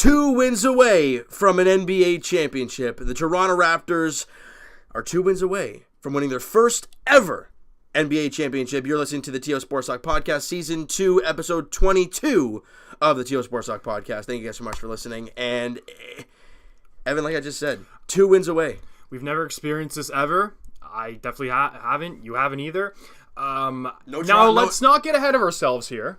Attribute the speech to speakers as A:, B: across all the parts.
A: 2 wins away from an NBA championship. The Toronto Raptors are 2 wins away from winning their first ever NBA championship. You're listening to the TO Sports Talk Podcast, Season 2, Episode 22 of the TO Sports Talk Podcast. Thank you guys so much for listening. And Evan, like I just said, 2 wins away.
B: We've never experienced this ever. I definitely haven't. You haven't either. Let's not get ahead of ourselves here,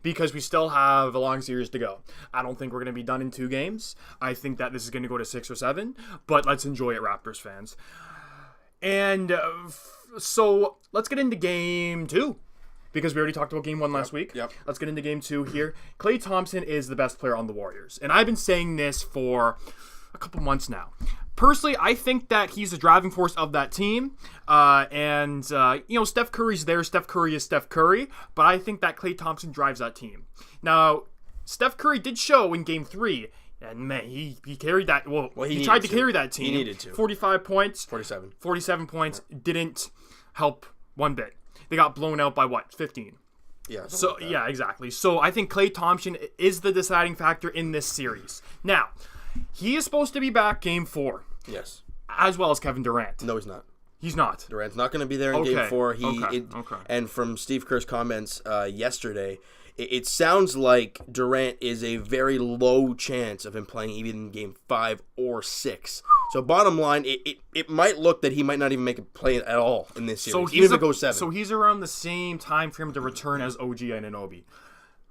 B: because we still have a long series to go. I don't think we're going to be done in 2 games. I think that this is going to go to 6 or 7, but let's enjoy it, Raptors fans. And so let's get into Game 2, because we already talked about Game 1 last week.
A: Yep.
B: Let's get into Game 2 here. Klay Thompson is the best player on the Warriors, and I've been saying this for a couple months now. Personally, I think that he's the driving force of that team. Steph Curry's there. Steph Curry is Steph Curry. But I think that Klay Thompson drives that team. Now, Steph Curry did show in Game 3. And, man, he carried that. Well, he tried to carry that team.
A: He needed to.
B: 45 points.
A: 47
B: points. Didn't help one bit. They got blown out by, 15?
A: Yeah.
B: Yeah, exactly. So I think Klay Thompson is the deciding factor in this series. Now, he is supposed to be back Game 4.
A: Yes.
B: As well as Kevin Durant.
A: No, he's not.
B: He's not.
A: Durant's not going to be there in Game 4.
B: Okay.
A: And from Steve Kerr's comments yesterday, it sounds like Durant is a very low chance of him playing even in Game 5 or 6. So bottom line, it might look that he might not even make a play at all in this series, even if it goes 7.
B: So he's around the same time for him to return as OG Anunoby.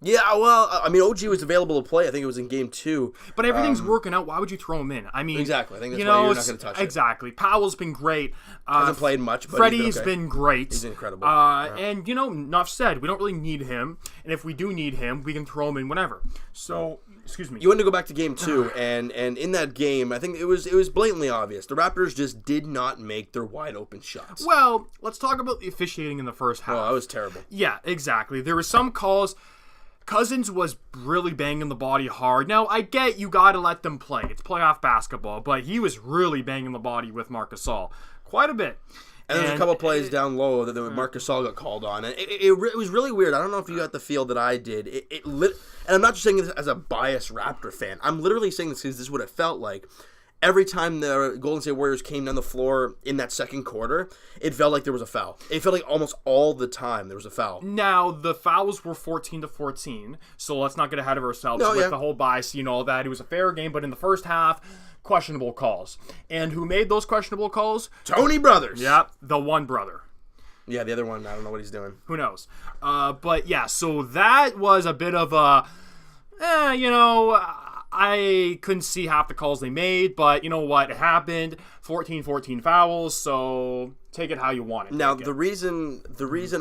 A: Yeah, well, I mean, OG was available to play. I think it was in Game 2.
B: But everything's working out. Why would you throw him in? I mean,
A: exactly. I think that's why you're not going to touch it.
B: Exactly. Powell's been great.
A: Hasn't played much, but
B: Freddie's been great.
A: He's incredible.
B: And, enough said. We don't really need him. And if we do need him, we can throw him in whenever. So, excuse me.
A: You wanted to go back to Game 2, and in that game, I think it was blatantly obvious. The Raptors just did not make their wide-open shots.
B: Well, let's talk about the officiating in the first half.
A: Oh, that was terrible.
B: Yeah, exactly. There were some calls. Cousins was really banging the body hard. Now, I get you got to let them play. It's playoff basketball, but he was really banging the body with Marc Gasol quite a bit.
A: And there's a couple plays down low that Marc Gasol got called on. And it was really weird. I don't know if you got the feel that I did. And I'm not just saying this as a biased Raptor fan. I'm literally saying this because this is what it felt like. Every time the Golden State Warriors came down the floor in that second quarter, it felt like there was a foul. It felt like almost all the time there was a foul.
B: Now, the fouls were 14-14, so let's not get ahead of ourselves the whole bias, all that. It was a fair game, but in the first half, questionable calls. And who made those questionable calls?
A: Tony Brothers.
B: Yeah, the one brother.
A: Yeah, the other one, I don't know what he's doing.
B: Who knows? But yeah, so that was a bit of a, I couldn't see half the calls they made, but you know what? It happened. 14 fouls, so take it how you want it.
A: Now, the reason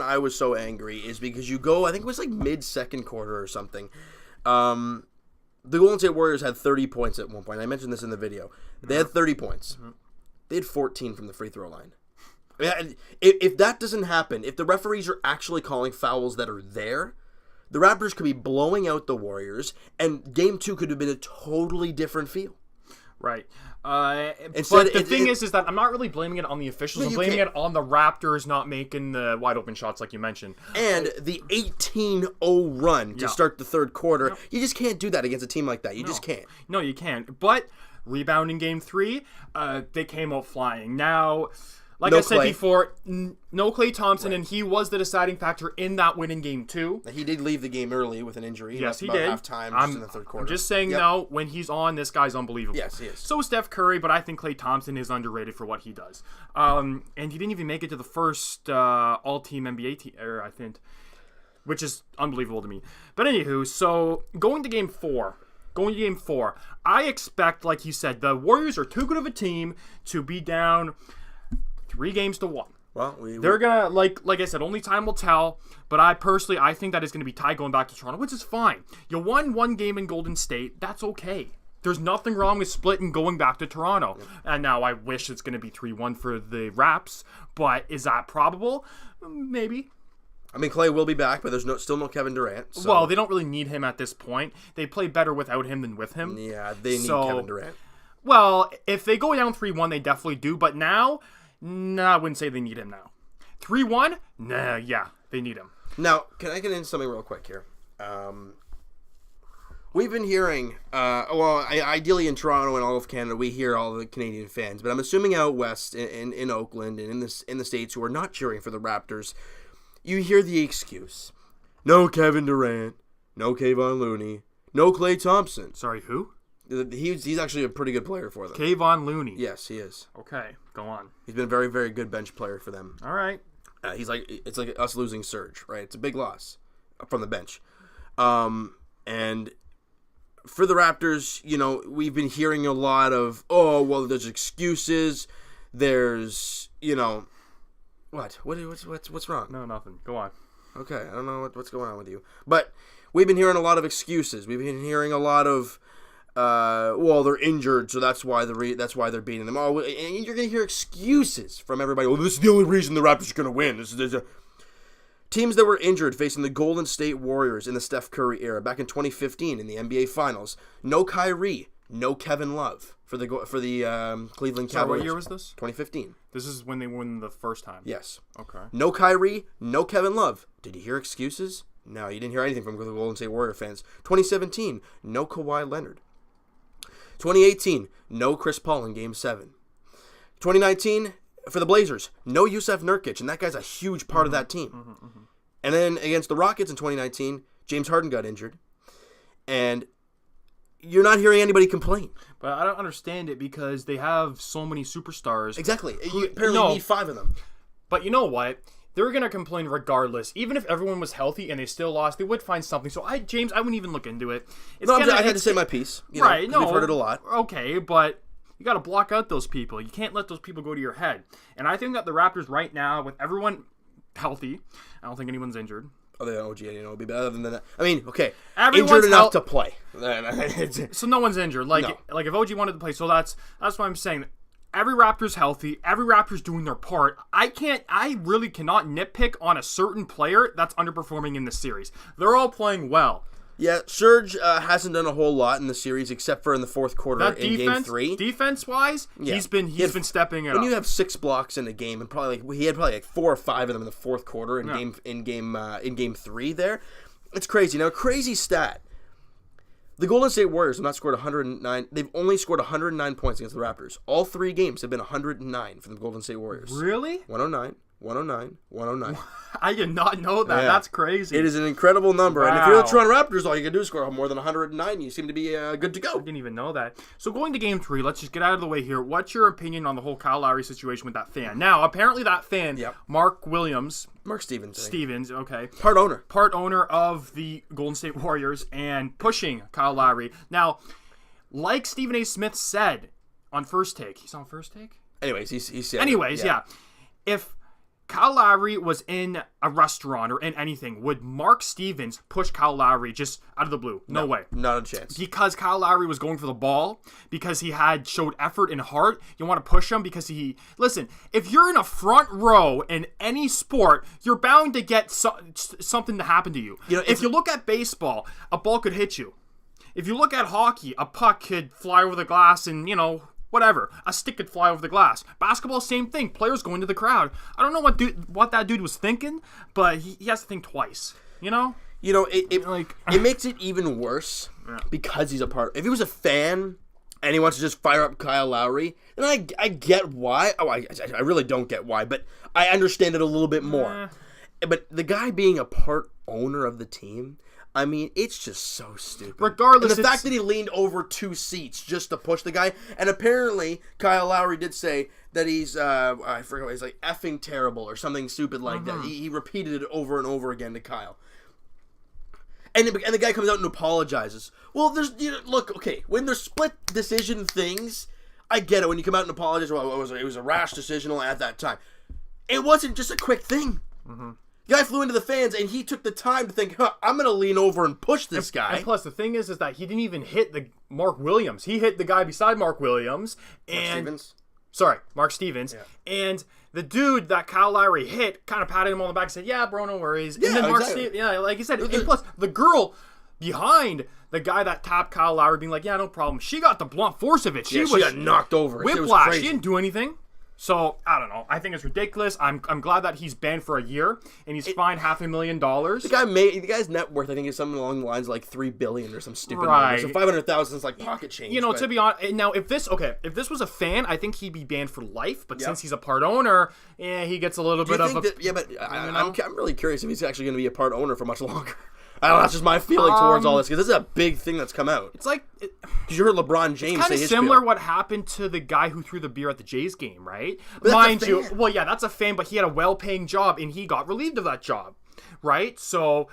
A: I was so angry is because you go, I think it was like mid-second quarter or something. The Golden State Warriors had 30 points at one point. I mentioned this in the video. They had 30 points. Mm-hmm. They had 14 from the free throw line. If that doesn't happen, if the referees are actually calling fouls that are there, the Raptors could be blowing out the Warriors, and Game 2 could have been a totally different feel.
B: Right. But the thing is that I'm not really blaming it on the officials. I'm blaming it on the Raptors not making the wide-open shots like you mentioned.
A: And the 18-0 run to start the third quarter, you just can't do that against a team like that. You just can't.
B: No, you can't. But rebounding Game 3, they came out flying. Now, like I said before, no Klay Thompson, and he was the deciding factor in that win in Game 2.
A: He did leave the game early with an injury.
B: Yes, he did.
A: Halftime, just in the third quarter.
B: I'm just saying, no, when he's on, this guy's unbelievable.
A: Yes, he is.
B: So is Steph Curry, but I think Klay Thompson is underrated for what he does. And he didn't even make it to the first all-team NBA team, I think, which is unbelievable to me. But anywho, so going to Game 4, I expect, like you said, the Warriors are too good of a team to be down 3-1.
A: Well,
B: they're gonna like I said, only time will tell. But I think that is gonna be tied going back to Toronto, which is fine. You won one game in Golden State, that's okay. There's nothing wrong with splitting going back to Toronto. Yeah. And now I wish it's gonna be 3-1 for the Raps, but is that probable? Maybe.
A: I mean, Klay will be back, but there's still no Kevin Durant. So.
B: Well, they don't really need him at this point. They play better without him than with him.
A: Yeah, they need Kevin Durant.
B: Well, if they go down 3-1, they definitely do. But now, I wouldn't say they need him now. 3-1? Yeah, they need him.
A: Now, can I get into something real quick here? We've been hearing, ideally in Toronto and all of Canada, we hear all the Canadian fans, but I'm assuming out west in Oakland and in the States who are not cheering for the Raptors, you hear the excuse. No Kevin Durant, no Kayvon Looney, no Klay Thompson.
B: Sorry, who?
A: He's actually a pretty good player for them.
B: Kayvon Looney.
A: Yes, he is.
B: Okay, go on.
A: He's been a very, very good bench player for them.
B: All right.
A: It's like us losing Serge, right? It's a big loss from the bench. And for the Raptors, we've been hearing a lot of, there's excuses. There's, what's wrong?
B: No, nothing. Go on.
A: Okay, I don't know what's going on with you. But we've been hearing a lot of excuses. We've been hearing a lot of, they're injured, so that's why they're beating them. Oh, and you're going to hear excuses from everybody. Well, this is the only reason the Raptors are going to win. Teams that were injured facing the Golden State Warriors in the Steph Curry era back in 2015 in the NBA Finals. No Kyrie, no Kevin Love for the Cleveland Cavaliers.
B: What year was this?
A: 2015.
B: This is when they won the first time.
A: Yes.
B: Okay.
A: No Kyrie, no Kevin Love. Did you hear excuses? No, you didn't hear anything from the Golden State Warrior fans. 2017, no Kawhi Leonard. 2018, no Chris Paul in Game 7. 2019, for the Blazers, no Yusuf Nurkic, and that guy's a huge part of that team. And then against the Rockets in 2019, James Harden got injured. And you're not hearing anybody complain.
B: But I don't understand it because they have so many superstars.
A: Exactly. You apparently need 5 of them.
B: But you know what? They're going to complain regardless. Even if everyone was healthy and they still lost, they would find something. So, James, I wouldn't even look into it.
A: I had to say my piece.
B: Right.
A: We've heard it a lot.
B: Okay, but you got to block out those people. You can't let those people go to your head. And I think that the Raptors right now, with everyone healthy, I don't think anyone's injured.
A: Other than OG and OB, but other than that, I mean, okay,
B: everyone's
A: injured enough to play.
B: So no one's injured. Like if OG wanted to play, so that's what I'm saying. Every Raptor's healthy. Every Raptor's doing their part. I really cannot nitpick on a certain player that's underperforming in this series. They're all playing well.
A: Yeah, Serge hasn't done a whole lot in the series except for in the fourth quarter in Game 3.
B: Defense-wise, he's been stepping it up.
A: When you have 6 blocks in a game, and he had 4 or 5 of them in the fourth quarter in Game 3 there, it's crazy. Now, a crazy stat. The Golden State Warriors have not scored 109. They've only scored 109 points against the Raptors. All 3 games have been 109 for the Golden State Warriors.
B: Really?
A: 109. 109.
B: I did not know that. Yeah. That's crazy.
A: It is an incredible number.
B: Wow.
A: And if you're the Toronto Raptors, all you can do is score more than 109. You seem to be good to go.
B: I didn't even know that. So going to Game 3, let's just get out of the way here. What's your opinion on the whole Kyle Lowry situation with that fan? Now, apparently that fan, Mark Stevens, okay.
A: Part
B: owner of the Golden State Warriors and pushing Kyle Lowry. Now, like Stephen A. Smith said on First Take. He's on First Take?
A: Anyways, he said.
B: Anyways, yeah. If Kyle Lowry was in a restaurant or in anything, would Mark Stevens push Kyle Lowry just out of the blue? No way.
A: Not a chance.
B: Because Kyle Lowry was going for the ball, because he had showed effort and heart, you want to push him because listen, if you're in a front row in any sport, you're bound to get something to happen to you. If you look at baseball, a ball could hit you. If you look at hockey, a puck could fly over the glass and, whatever. A stick could fly over the glass. Basketball, same thing. Players go into the crowd. I don't know what that dude was thinking, but he has to think twice.
A: It makes it even worse because he's a part. If he was a fan and he wants to just fire up Kyle Lowry, then I get why. Oh, I really don't get why, but I understand it a little bit more. But the guy being a part owner of the team, I mean, it's just so stupid.
B: Regardless,
A: and the fact that he leaned over 2 seats just to push the guy, and apparently Kyle Lowry did say that he's, I forget, he's like effing terrible or something stupid like that. He repeated it over and over again to Kyle. And the guy comes out and apologizes. Well, look, okay, when there's split decision things, I get it. When you come out and apologize, well, it was a rash decision at that time. It wasn't just a quick thing. The guy flew into the fans, and he took the time to think, I'm going to lean over and push this guy.
B: And plus, the thing is that he didn't even hit the Mark Williams. He hit the guy beside Mark Williams. Mark Stevens. Yeah. And the dude that Kyle Lowry hit kind of patted him on the back and said, yeah, bro, no worries.
A: Yeah,
B: and then Mark Stevens, like you said, and plus, the girl behind the guy that tapped Kyle Lowry being like, yeah, no problem. She got the blunt force of it. She
A: got knocked over.
B: Whiplash. She didn't do anything. So, I don't know. I think it's ridiculous. I'm glad that he's banned for a year, and he's fined $500,000.
A: The guy's net worth, I think, is something along the lines of like $3 billion or some stupid
B: right.
A: number. So 500,000 is like pocket change.
B: You know, to be honest, now if this was a fan, I think he'd be banned for life. But since he's a part owner, he gets a little bit of a.
A: But I'm really curious if he's actually going to be a part owner for much longer. I don't know, that's just my feeling towards all this, because this is a big thing that's come out.
B: It's like...
A: Because you heard LeBron James say his
B: It's kind of similar what happened to the guy who threw the beer at the Jays game, right?
A: But
B: Mind you, well, yeah, that's a fan, but he had a well-paying job, and he got relieved of that job, right? So,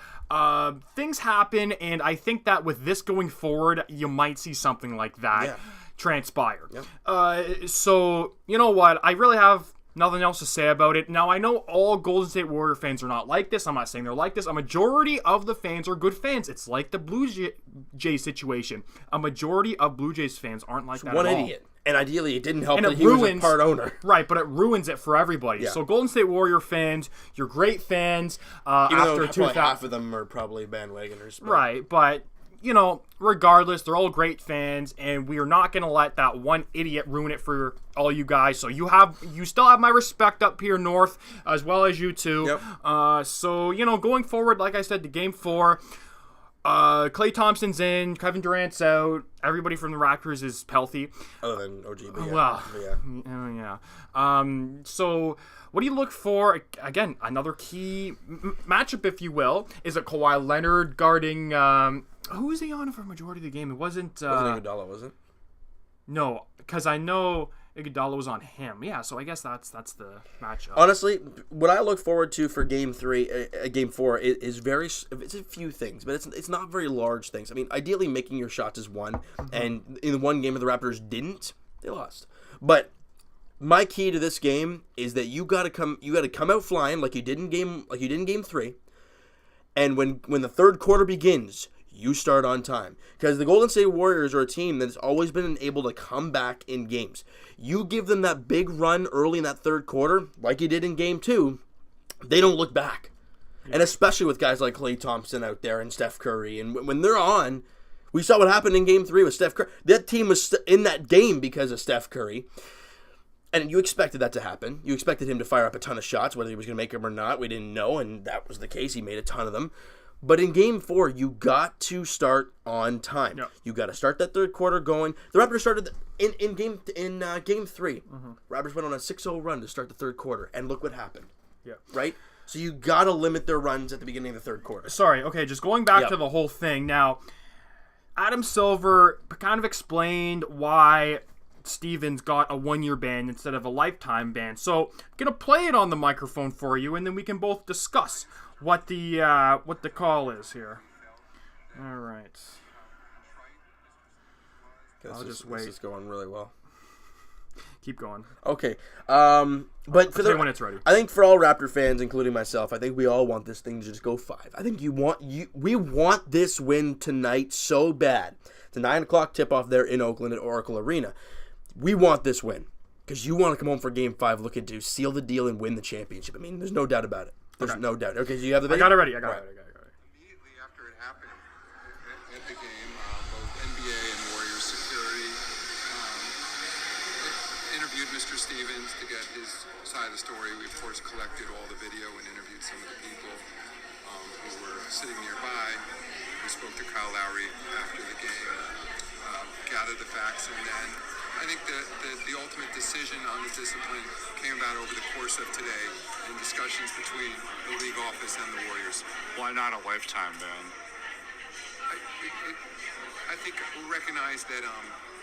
B: things happen, and I think that with this going forward, you might see something like that transpire. Yep. So, you know what? I really have... nothing else to say about it. Now, I know all Golden State Warrior fans are not like this. I'm not saying they're like this. A majority of the fans are good fans. It's like the Blue Jays situation. A majority of Blue Jays fans aren't like that at all.
A: One idiot. And ideally, it didn't help that he was a part owner.
B: Right, but it ruins it for everybody. Yeah. So, Golden State Warrior fans, you're great fans.
A: Even though probably half of them are probably bandwagoners.
B: But. Right, but... you know, regardless, they're all great fans, and we are not going to let that one idiot ruin it for all you guys. So you still have my respect up here north, as well as you two. Yep. So, you know, going forward, like I said, to Game 4, Klay Thompson's in, Kevin Durant's out, everybody from the Raptors is healthy.
A: Other than OG, but yeah.
B: Well,
A: yeah.
B: So... what do you look for? Again, another key matchup, if you will. Is it Kawhi Leonard guarding... who was he on for a majority of the game? It wasn't...
A: wasn't Iguodala, was it?
B: No, because I know Iguodala was on him. Yeah, so I guess that's the matchup.
A: Honestly, what I look forward to for Game 4 is it's a few things, but it's not very large things. I mean, ideally, making your shots is one, and in one game of the Raptors didn't, they lost. But... my key to this game is that you got to come out flying like you did in game 3, and when the third quarter begins, you start on time, because the Golden State Warriors are a team that has always been able to come back in games. You give them that big run early in that third quarter, like you did in game 2, they don't look back, and especially with guys like Klay Thompson out there and Steph Curry, and when they're on, we saw what happened in game 3 with Steph Curry. That team was in that game because of Steph Curry. And you expected that to happen. You expected him to fire up a ton of shots, whether he was going to make them or not. We didn't know, and that was the case. He made a ton of them. But in Game 4, you got to start on time. Yep. You got to start that third quarter going. The Raptors started in Game 3. Raptors went on a 6-0 run to start the third quarter, and look what happened. Yeah. Right? So you got to limit their runs at the beginning of the third quarter.
B: Sorry. Okay, just going back to the whole thing. Now, Adam Silver kind of explained why Stevens got a 1-year ban instead of a lifetime ban. So I'm gonna play it on the microphone for you, and then we can both discuss what the call is here. All right.
A: I'll just wait. This is going really well.
B: Keep going.
A: Okay. But for
B: when it's ready.
A: I think for all Raptor fans, including myself, I think we all want this thing to just go 5. I think we want this win tonight so bad. It's a 9:00 tip-off there in Oakland at Oracle Arena. We want this win because you want to come home for Game 5 looking to seal the deal and win the championship. I mean, there's no doubt about it. There's no doubt. Okay, so you have the video?
B: I got it ready.
C: Immediately after it happened at the game, both NBA and Warriors security interviewed Mr. Stevens to get his side of the story. We, of course, collected all the video and interviewed some of the people who were sitting nearby. We spoke to Kyle Lowry after the game, gathered the facts, and then I think the ultimate decision on the discipline came about over the course of today in discussions between the league office and the Warriors.
D: Why not a lifetime ban?
C: I think we recognize that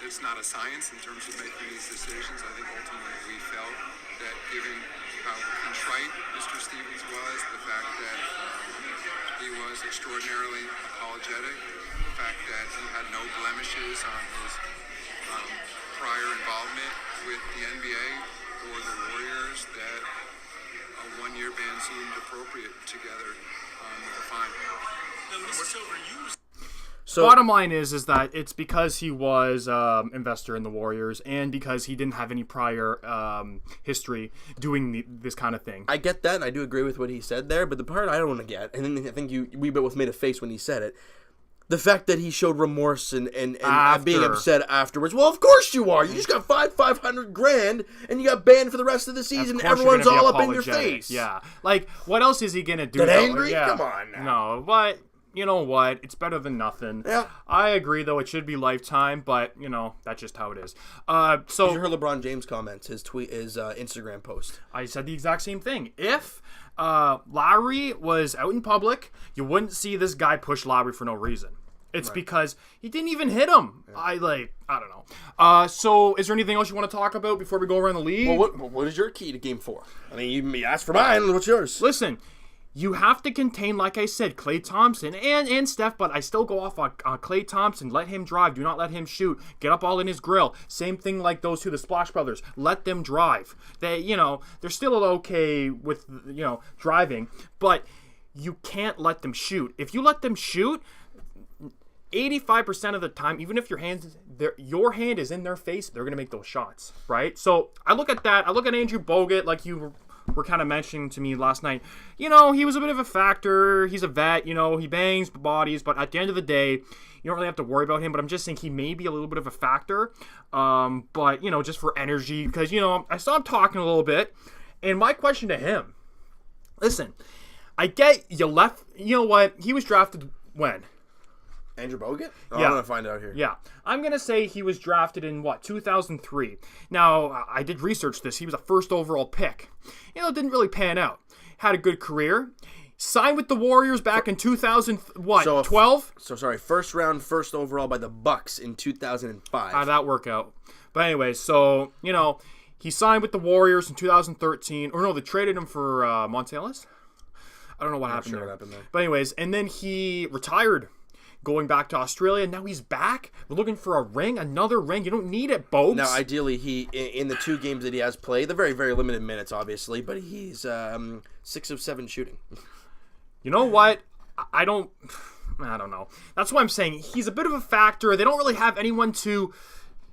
C: it's not a science in terms of making these decisions. I think ultimately we felt that given how contrite Mr. Stevens was, the fact that he was extraordinarily apologetic, the fact that he had no blemishes on his prior involvement with the NBA or the Warriors, that a 1-year ban seemed appropriate together with a fine. Now, Mr. Silver,
B: So, bottom line is that it's because he was investor in the Warriors and because he didn't have any prior history doing this kind of thing.
A: I get that, and I do agree with what he said there, but the part I don't want to get, and I think we both made a face when he said it, The fact that he showed remorse and
B: After.
A: being upset afterwards. Well, of course you are. You just got fined $500,000 and you got banned for the rest of the season.
B: Of course
A: Everyone's
B: you're gonna
A: all
B: be
A: up in your
B: apologetic.
A: face.
B: Yeah. Like, what else is he going to do?
A: Get
B: though?
A: angry?
B: Yeah.
A: Come on now.
B: No, but you know what? It's better than nothing.
A: Yeah.
B: I agree, though. It should be lifetime, but, that's just how it is.
A: Did you hear LeBron James comments, his Instagram post?
B: I said the exact same thing. If Lowry was out in public, you wouldn't see this guy push Lowry for no reason. It's because he didn't even hit him. Yeah. I don't know. So is there anything else you want to talk about before we go around the league?
A: Well, what is your key to Game 4? I mean, you asked for mine. What's yours?
B: Listen, you have to contain, like I said, Klay Thompson and Steph, but I still go off on Klay Thompson. Let him drive. Do not let him shoot. Get up all in his grill. Same thing like those two, the Splash Brothers. Let them drive. They, they're still okay with, driving, but you can't let them shoot. If you let them shoot, 85% of the time, even if your hand is in their face, they're going to make those shots, right? So I look at that. I look at Andrew Bogut, like you were kind of mentioning to me last night. He was a bit of a factor. He's a vet, he bangs bodies, but at the end of the day, you don't really have to worry about him. But I'm just saying he may be a little bit of a factor, but, just for energy, because, I saw him talking a little bit, and my question to him, listen, I get you left, you know what, he was drafted when?
A: Andrew Bogut? Oh,
B: yeah.
A: I'm going to find out here.
B: Yeah. I'm going to say he was drafted in, 2003. Now, I did research this. He was a first overall pick. It didn't really pan out. Had a good career. Signed with the Warriors back in 12?
A: First round, first overall by the Bucks in 2005.
B: How'd that work out? But anyway, so, he signed with the Warriors in 2013. Or no, they traded him for Monte Ellis? I don't know what happened there. But anyways, and then he retired, going back to Australia. Now he's back. We're looking for a ring, another ring. You don't need it, Bogues.
A: Now, ideally, he in the 2 games that he has played, the very, very limited minutes, obviously, but he's 6 of 7 shooting.
B: You know what? I don't know. That's why I'm saying he's a bit of a factor. They don't really have anyone to.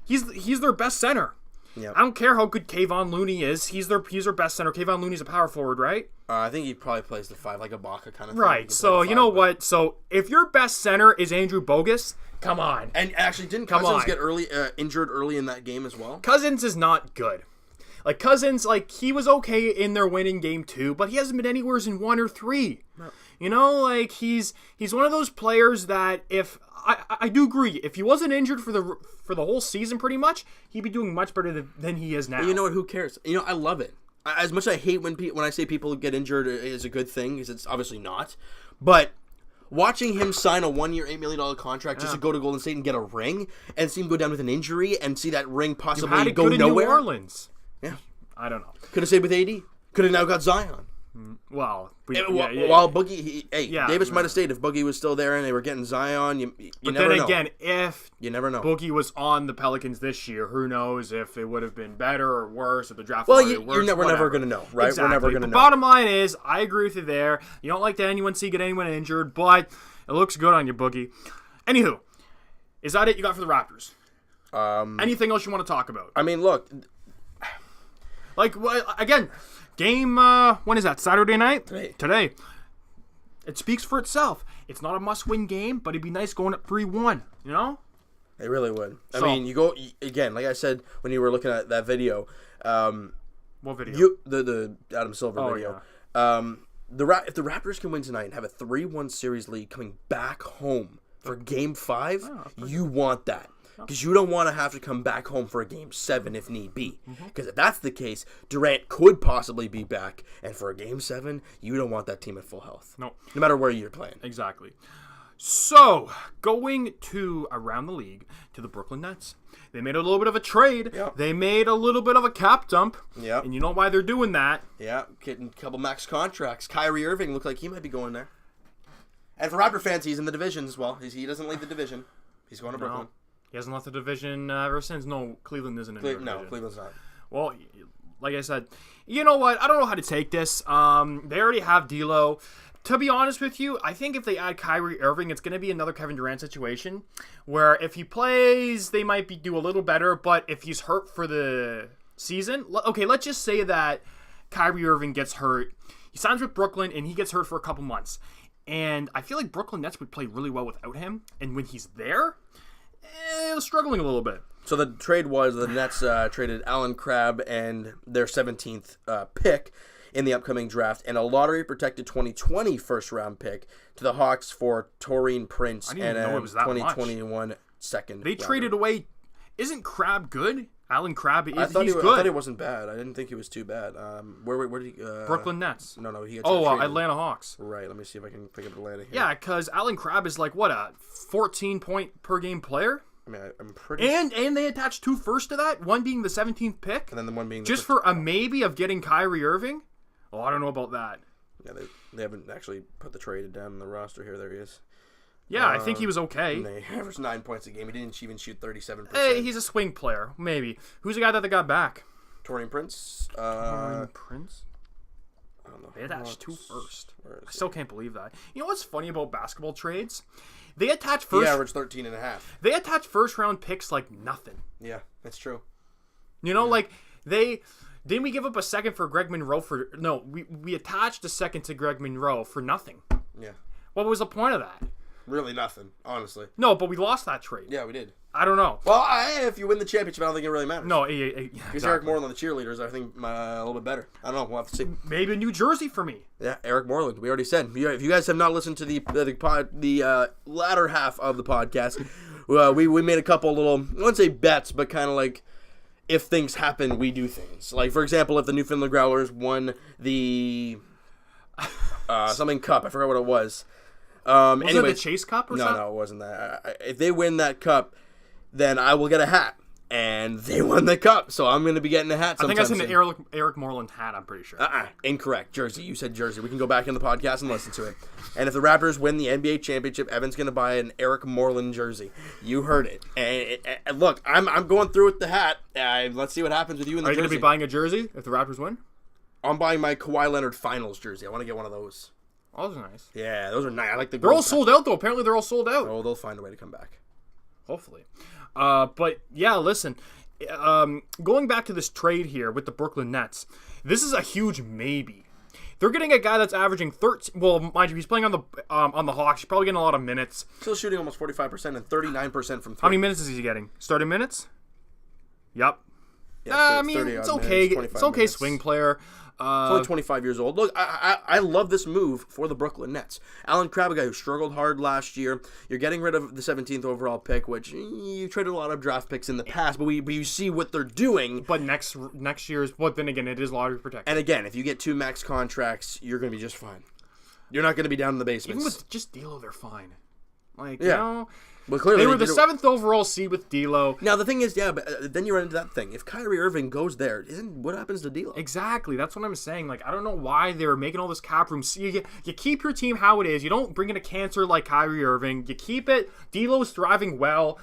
B: He's their best center.
A: Yeah.
B: I don't care how good Kayvon Looney is. He's their best center. Kayvon Looney's a power forward, right?
A: I think he probably plays the 5, like a Ibaka kind of thing.
B: Right. So, you know what? So, if your best center is Andrew Bogus, come on.
A: And actually, didn't Cousins get injured early in that game as well? Cousins
B: is not good. Like, Cousins, he was okay in their win in Game 2, but he hasn't been anywhere in 1 or 3. No. He's one of those players that if I do agree, if he wasn't injured for the whole season pretty much, he'd be doing much better than he is now.
A: But you know what? Who cares? I love it. As much as I hate when I say people get injured is a good thing, because it's obviously not. But watching him sign a 1-year, $8 million contract just to go to Golden State and get a ring, and see him go down with an injury, and see that ring possibly go nowhere.
B: In New Orleans.
A: Yeah.
B: I don't know.
A: Could have stayed with AD. Could have now got Zion.
B: Well,
A: while Boogie, Davis might have stayed if Boogie was still there and they were getting Zion. You never know. But then again,
B: if
A: you never know,
B: Boogie was on the Pelicans this year, who knows if it would have been better or worse if the draft.
A: Well, we're never going to know, right?
B: Exactly.
A: We're never going to know.
B: Bottom line is, I agree with you there. You don't like to anyone get anyone injured, but it looks good on you, Boogie. Anywho, is that it you got for the Raptors? Anything else you want to talk about?
A: I mean, look.
B: Again, game, when is that? Saturday night? Today. It speaks for itself. It's not a must-win game, but it'd be nice going at 3-1,
A: It really would. I mean, you go, again, like I said when you were looking at that video.
B: What video?
A: The Adam Silver video.
B: Yeah.
A: If the Raptors can win tonight and have a 3-1 series lead coming back home for Game 5, you want that. Because you don't want to have to come back home for a Game 7 if need be. Because if that's the case, Durant could possibly be back. And for a Game 7, you don't want that team at full health. No matter where you're playing.
B: Exactly. So, going to around the league to the Brooklyn Nets. They made a little bit of a trade.
A: Yep.
B: They made a little bit of a cap dump.
A: Yep.
B: And you know why they're doing that.
A: Yeah, getting a couple max contracts. Kyrie Irving looked like he might be going there. And for Raptor fans, he's in the division as well. He doesn't leave the division. He's going to Brooklyn.
B: He hasn't left the division ever since. No, Cleveland isn't in the division.
A: No, Cleveland's not.
B: Well, like I said, you know what? I don't know how to take this. They already have D'Lo. To be honest with you, I think if they add Kyrie Irving, it's going to be another Kevin Durant situation where if he plays, they might do a little better. But if he's hurt for the season, okay, let's just say that Kyrie Irving gets hurt. He signs with Brooklyn and he gets hurt for a couple months. And I feel like Brooklyn Nets would play really well without him. And when he's there, they're struggling a little bit.
A: So the trade was the Nets traded Alan Crabb and their 17th pick in the upcoming draft and a lottery-protected 2020 first-round pick to the Hawks for Taurean Prince and a 2021 second.
B: They traded away. Isn't Crabb good? Alan Crabb, he's good.
A: I thought he wasn't bad. I didn't think he was too bad. Where did he?
B: Brooklyn Nets.
A: No, he got
B: Atlanta Hawks.
A: Right. Let me see if I can pick up Atlanta here.
B: Yeah, because Alan Crabb is like what, a 14-point per game player.
A: I mean, I'm pretty.
B: And they attached 2 firsts to that. One being the 17th pick,
A: and then the one being
B: just for a maybe of getting Kyrie Irving. Oh, I don't know about that.
A: Yeah, they haven't actually put the trade down in the roster here. There he is.
B: Yeah, I think he was okay.
A: They averaged 9 points a game. He didn't even shoot 37%.
B: Hey, he's a swing player, maybe. Who's the guy that they got back?
A: Taurean Prince.
B: Taurean Prince?
A: I don't know.
B: They attached 2 firsts. I still can't believe that. You know what's funny about basketball trades? They attach first.
A: He averaged 13.5.
B: They attach first-round picks like nothing.
A: Yeah, that's true.
B: You know, like didn't we give up a second for Greg Monroe for? No, we attached a second to Greg Monroe for nothing.
A: Yeah.
B: What was the point of that?
A: Really nothing, honestly.
B: No, but we lost that trade.
A: Yeah, we did.
B: I don't know.
A: Well, if you win the championship, I don't think it really matters.
B: No,
A: because Eric Moreland, the cheerleaders, I think a little bit better. I don't know. We'll have to see.
B: Maybe New Jersey for me.
A: Yeah, Eric Moreland. We already said. If you guys have not listened to the latter half of the podcast, we made a couple little, I wouldn't say bets, but kind of like, if things happen, we do things. Like, for example, if the Newfoundland Growlers won the something cup, I forgot what it was.
B: Was it the Chase Cup or something?
A: No, it wasn't that. If they win that cup, then I will get a hat. And they won the cup, so I'm going to be getting a hat sometime
B: I think I said an Eric Moreland hat, I'm pretty sure.
A: Incorrect. Jersey. You said Jersey. We can go back in the podcast and listen to it. And if the Raptors win the NBA championship, Evan's going to buy an Eric Moreland jersey. You heard it. And look, I'm going through with the hat. Let's see what happens with you in the jersey.
B: Are you going to be buying a jersey if the Raptors win?
A: I'm buying my Kawhi Leonard Finals jersey. I want to get one of those.
B: Oh, those are nice.
A: Yeah, those are nice. I like the.
B: They're all sold out though. Apparently, they're all sold out.
A: Oh, they'll find a way to come back.
B: Hopefully. But yeah, listen. Going back to this trade here with the Brooklyn Nets, this is a huge maybe. They're getting a guy that's averaging 13. Well, mind you, he's playing on the Hawks. He's probably getting a lot of minutes.
A: Still shooting almost 45% and 39% from 3.
B: How many minutes is he getting? Starting minutes? Yep.
A: Yeah,
B: I mean, it's okay. It's okay.
A: Minutes.
B: Swing player.
A: He's only 25 years old. Look, I love this move for the Brooklyn Nets. Alan Crabb, a guy who struggled hard last year. You're getting rid of the 17th overall pick, which you traded a lot of draft picks in the past, but you see what they're doing.
B: But next year's, but then again, it is lottery protected.
A: And again, if you get 2 max contracts, you're going to be just fine. You're not going to be down in the basement.
B: Even with just D'Lo, they're fine. Like,
A: yeah.
B: You know,
A: but clearly
B: they were the 7th overall seed with D'Lo.
A: Now the thing is, yeah, but then you run into that thing. If Kyrie Irving goes there, what happens to D'Lo?
B: Exactly, that's what I'm saying. Like, I don't know why they're making all this cap room. You keep your team how it is. You don't bring in a cancer like Kyrie Irving. You keep it. D'Lo's thriving well.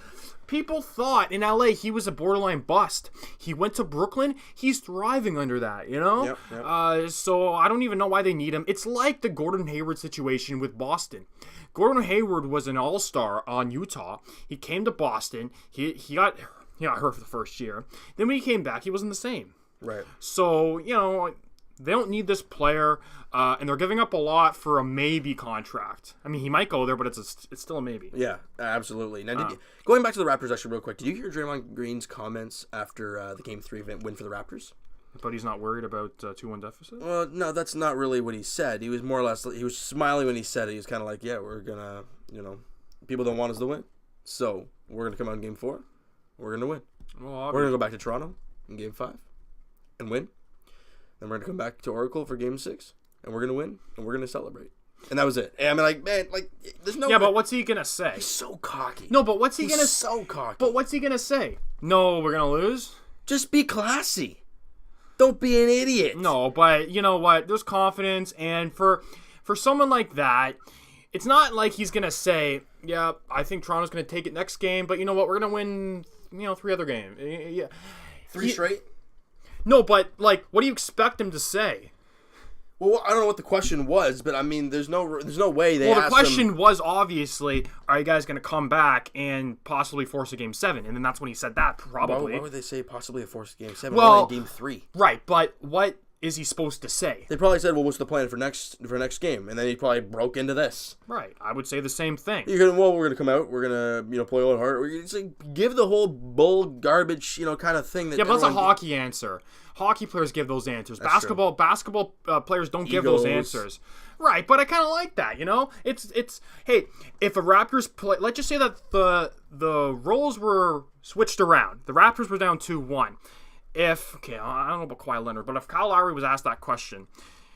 B: People thought in LA he was a borderline bust. He went to Brooklyn. He's thriving under that, you know?
A: Yep.
B: So I don't even know why they need him. It's like the Gordon Hayward situation with Boston. Gordon Hayward was an all-star on Utah. He came to Boston. He got hurt for the first year. Then when he came back, he wasn't the same.
A: Right.
B: So, you know, they don't need this player, and they're giving up a lot for a maybe contract. I mean, he might go there, but it's still a maybe.
A: Yeah, absolutely. Now, going back to the Raptors actually real quick, did you hear Draymond Green's comments after the Game 3 win for the Raptors?
B: But he's not worried about 2-1 deficit?
A: Well, no, that's not really what he said. He was more or less, he was smiling when he said it. He was kind of like, yeah, we're going to, people don't want us to win. So, we're going to come out in Game 4. We're going to win.
B: Well,
A: we're going to go back to Toronto in Game 5 and win. Then we're going to come back to Oracle for Game 6. And we're going to win. And we're going to celebrate. And that was it. And I mean, like, man, like, there's no...
B: Yeah, but what's he going to say?
A: He's so cocky.
B: No, but what's he going to...
A: so cocky.
B: But what's he going to say? No, we're going to lose?
A: Just be classy. Don't be an idiot.
B: No, but you know what? There's confidence, and for someone like that, it's not like he's gonna say, "Yeah, I think Toronto's gonna take it next game," but you know what? We're gonna win, 3 other games. Yeah,
A: 3 straight.
B: No, but like, what do you expect him to say?
A: Well, I don't know what the question was, but I mean, there's no way they.
B: Well, the question was obviously, are you guys going to come back and possibly force a Game 7? And then that's when he said that, probably.
A: Why would they say possibly a force Game 7?
B: Well,
A: Game 3.
B: Right, but what is he supposed to say?
A: They probably said, "Well, what's the plan for next game?" And then he probably broke into this.
B: Right. I would say the same thing.
A: We're gonna come out. We're gonna play a little hard. It's like, give the whole bull garbage kind of thing. That
B: yeah, but that's a hockey answer. Hockey players give those answers. Basketball players don't give those answers. Right, but I kind of like that. It's hey, if a Raptors play, let's just say that the roles were switched around. The Raptors were down 2-1. I don't know about Kawhi Leonard, but if Kyle Lowry was asked that question,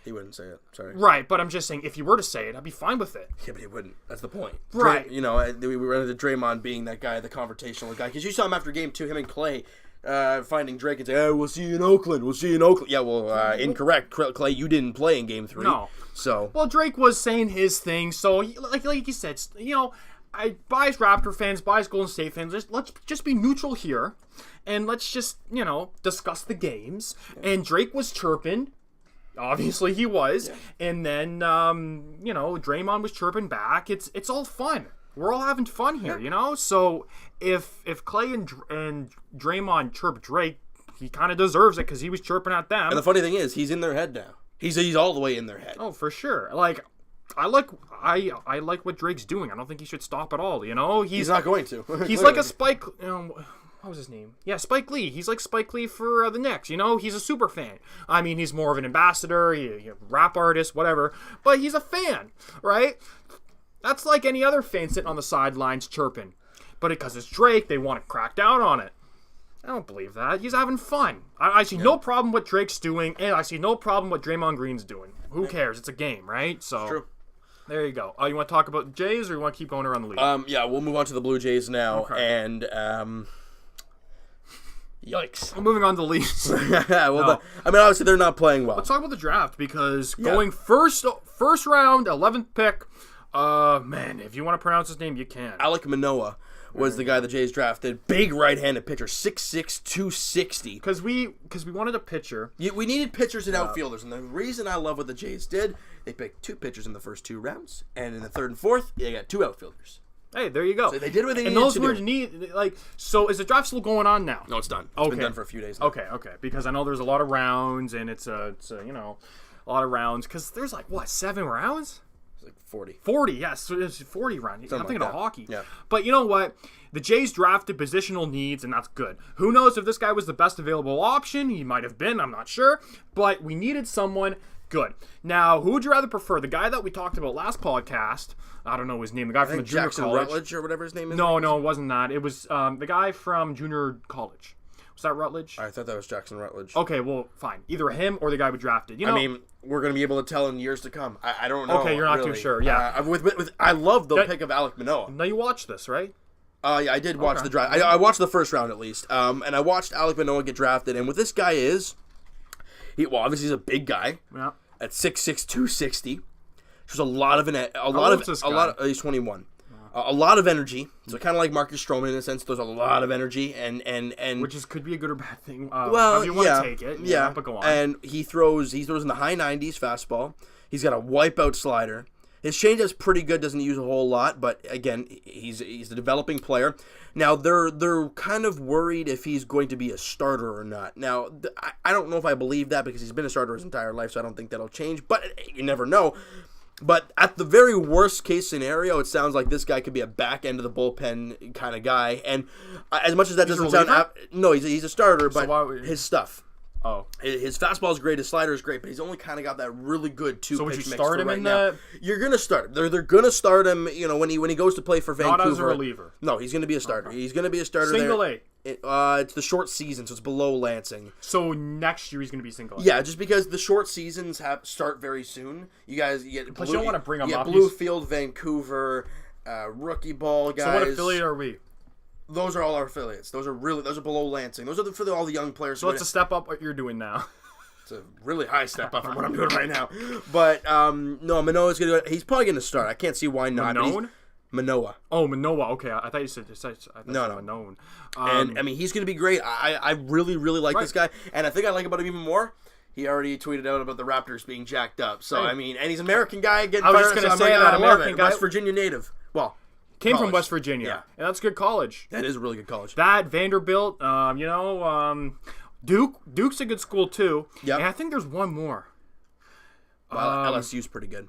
A: he wouldn't say it. Sorry.
B: Right, but I'm just saying, if you were to say it, I'd be fine with it.
A: Yeah, but he wouldn't. That's the point.
B: Right.
A: We ran into Draymond being that guy, the confrontational guy, because you saw him after game 2, him and Clay finding Drake and say, "Oh, we'll see you in Oakland. We'll see you in Oakland." Yeah, well, incorrect. Clay, you didn't play in game 3.
B: No.
A: So.
B: Well, Drake was saying his thing, so like you said, I bias Raptor fans, bias Golden State fans. Let's just be neutral here, and let's just discuss the games. And Drake was chirping, obviously he was, and then Draymond was chirping back. It's all fun. We're all having fun here, So if Clay and Draymond chirp Drake, he kind of deserves it because he was chirping at them.
A: And the funny thing is, he's in their head now. He's all the way in their head.
B: Oh, for sure. Like, I like what Drake's doing. I don't think he should stop at all. He's
A: not going to.
B: He's like a Spike. What was his name? Yeah, Spike Lee. He's like Spike Lee for the Knicks. He's a super fan. I mean, he's more of an ambassador, he rap artist, whatever. But he's a fan, right? That's like any other fan sitting on the sidelines chirping. But because it's Drake, they want to crack down on it. I don't believe that. He's having fun. I see no problem what Drake's doing, and I see no problem what Draymond Green's doing. Who cares? It's a game, right? So. True. There you go. You want to talk about Jays, or you want to keep going around the league?
A: Yeah, we'll move on to the Blue Jays now, and yikes.
B: We're moving on to the Leafs.
A: Obviously they're not playing well.
B: Let's talk about the draft, because going first round, 11th pick, man, if you want to pronounce his name, you can.
A: Alek Manoah was the guy the Jays drafted. Big right-handed pitcher, 6'6", 260.
B: Because we wanted a pitcher.
A: We needed pitchers and outfielders, and the reason I love what the Jays did, they picked 2 pitchers in the first 2 rounds, and in the 3rd and 4th, they got 2 outfielders.
B: Hey, there you go.
A: So they did what they needed
B: to do. And those were so is the draft still going on now?
A: No, it's done. It's been done for a few days now.
B: Okay. Because I know there's a lot of rounds, and it's a a lot of rounds, because there's 7 rounds?
A: 40.
B: 40, yes. It's 40 rounds. I'm thinking of hockey.
A: Yeah.
B: But you know what? The Jays drafted positional needs, and that's good. Who knows if this guy was the best available option? He might have been. I'm not sure. But we needed someone good. Now, who would you rather prefer? The guy that we talked about last podcast. I don't know his name. The guy from the junior
A: Jackson
B: college.
A: Rutledge or whatever his name is?
B: No, it wasn't that. It was the guy from junior college. Was that Rutledge?
A: I thought that was Jackson Rutledge.
B: Okay, well, fine. Either him or the guy we drafted.
A: We're going to be able to tell in years to come. I don't know.
B: Okay, you're not
A: really.
B: too sure. Yeah.
A: I love the pick of Alek Manoah.
B: Now you watched this, right?
A: Yeah, I did watch the draft. I watched the first round at least. And I watched Alek Manoah get drafted. And what this guy is, obviously he's a big guy.
B: Yeah.
A: At 6'6", 260. There's a lot of he's 21. A lot of energy. So kind of like Marcus Stroman in a sense. There's a lot of energy and
B: which could be a good or bad thing.
A: Well,
B: you want to take it. Yeah, but go on.
A: And he throws in the high 90s fastball. He's got a wipeout slider. His changeup's pretty good. Doesn't use a whole lot, but again, he's a developing player. Now they're kind of worried if he's going to be a starter or not. Now I don't know if I believe that because he's been a starter his entire life, so I don't think that'll change. But you never know. But at the very worst case scenario, it sounds like this guy could be a back end of the bullpen kind of guy. And as much as that doesn't sound, no, he's a starter. But his stuff.
B: Oh,
A: his fastball is great. His slider is great, but he's only kind of got that really good 2-pitch mix.
B: So would you start him
A: right
B: in
A: now. You're gonna start him. They're gonna start him. When he goes to play for Vancouver.
B: Not as a reliever.
A: No, he's gonna be a starter. Okay. He's gonna be a starter.
B: Single A.
A: It's the short season, so it's below Lansing.
B: So next year he's gonna be single A.
A: Yeah, just because the short seasons start very soon. You get.
B: Plus, you don't want to bring him up.
A: Bluefield, Vancouver, rookie ball guys.
B: So what affiliate are we?
A: Those are all our affiliates. Those are below Lansing. Those are for all the young players.
B: So it's a step up what you're doing now.
A: It's a really high step up from what I'm doing right now. But, no, Manoah's going to... He's probably going to start. I can't see why not. Manoah.
B: Oh, Manoah. Okay, I thought you said...
A: No.
B: Manoah.
A: And, he's going to be great. I really, really like this guy. And I think I like about him even more. He already tweeted out about the Raptors being jacked up. So, and he's an American guy getting fired.
B: I was just going to say that American guy...
A: West Virginia native. Well...
B: Came from West Virginia.
A: Yeah.
B: And that's a good college.
A: That is a really good college.
B: That, Vanderbilt, Duke's a good school too.
A: Yep.
B: And I think there's one more.
A: Well, LSU's pretty good.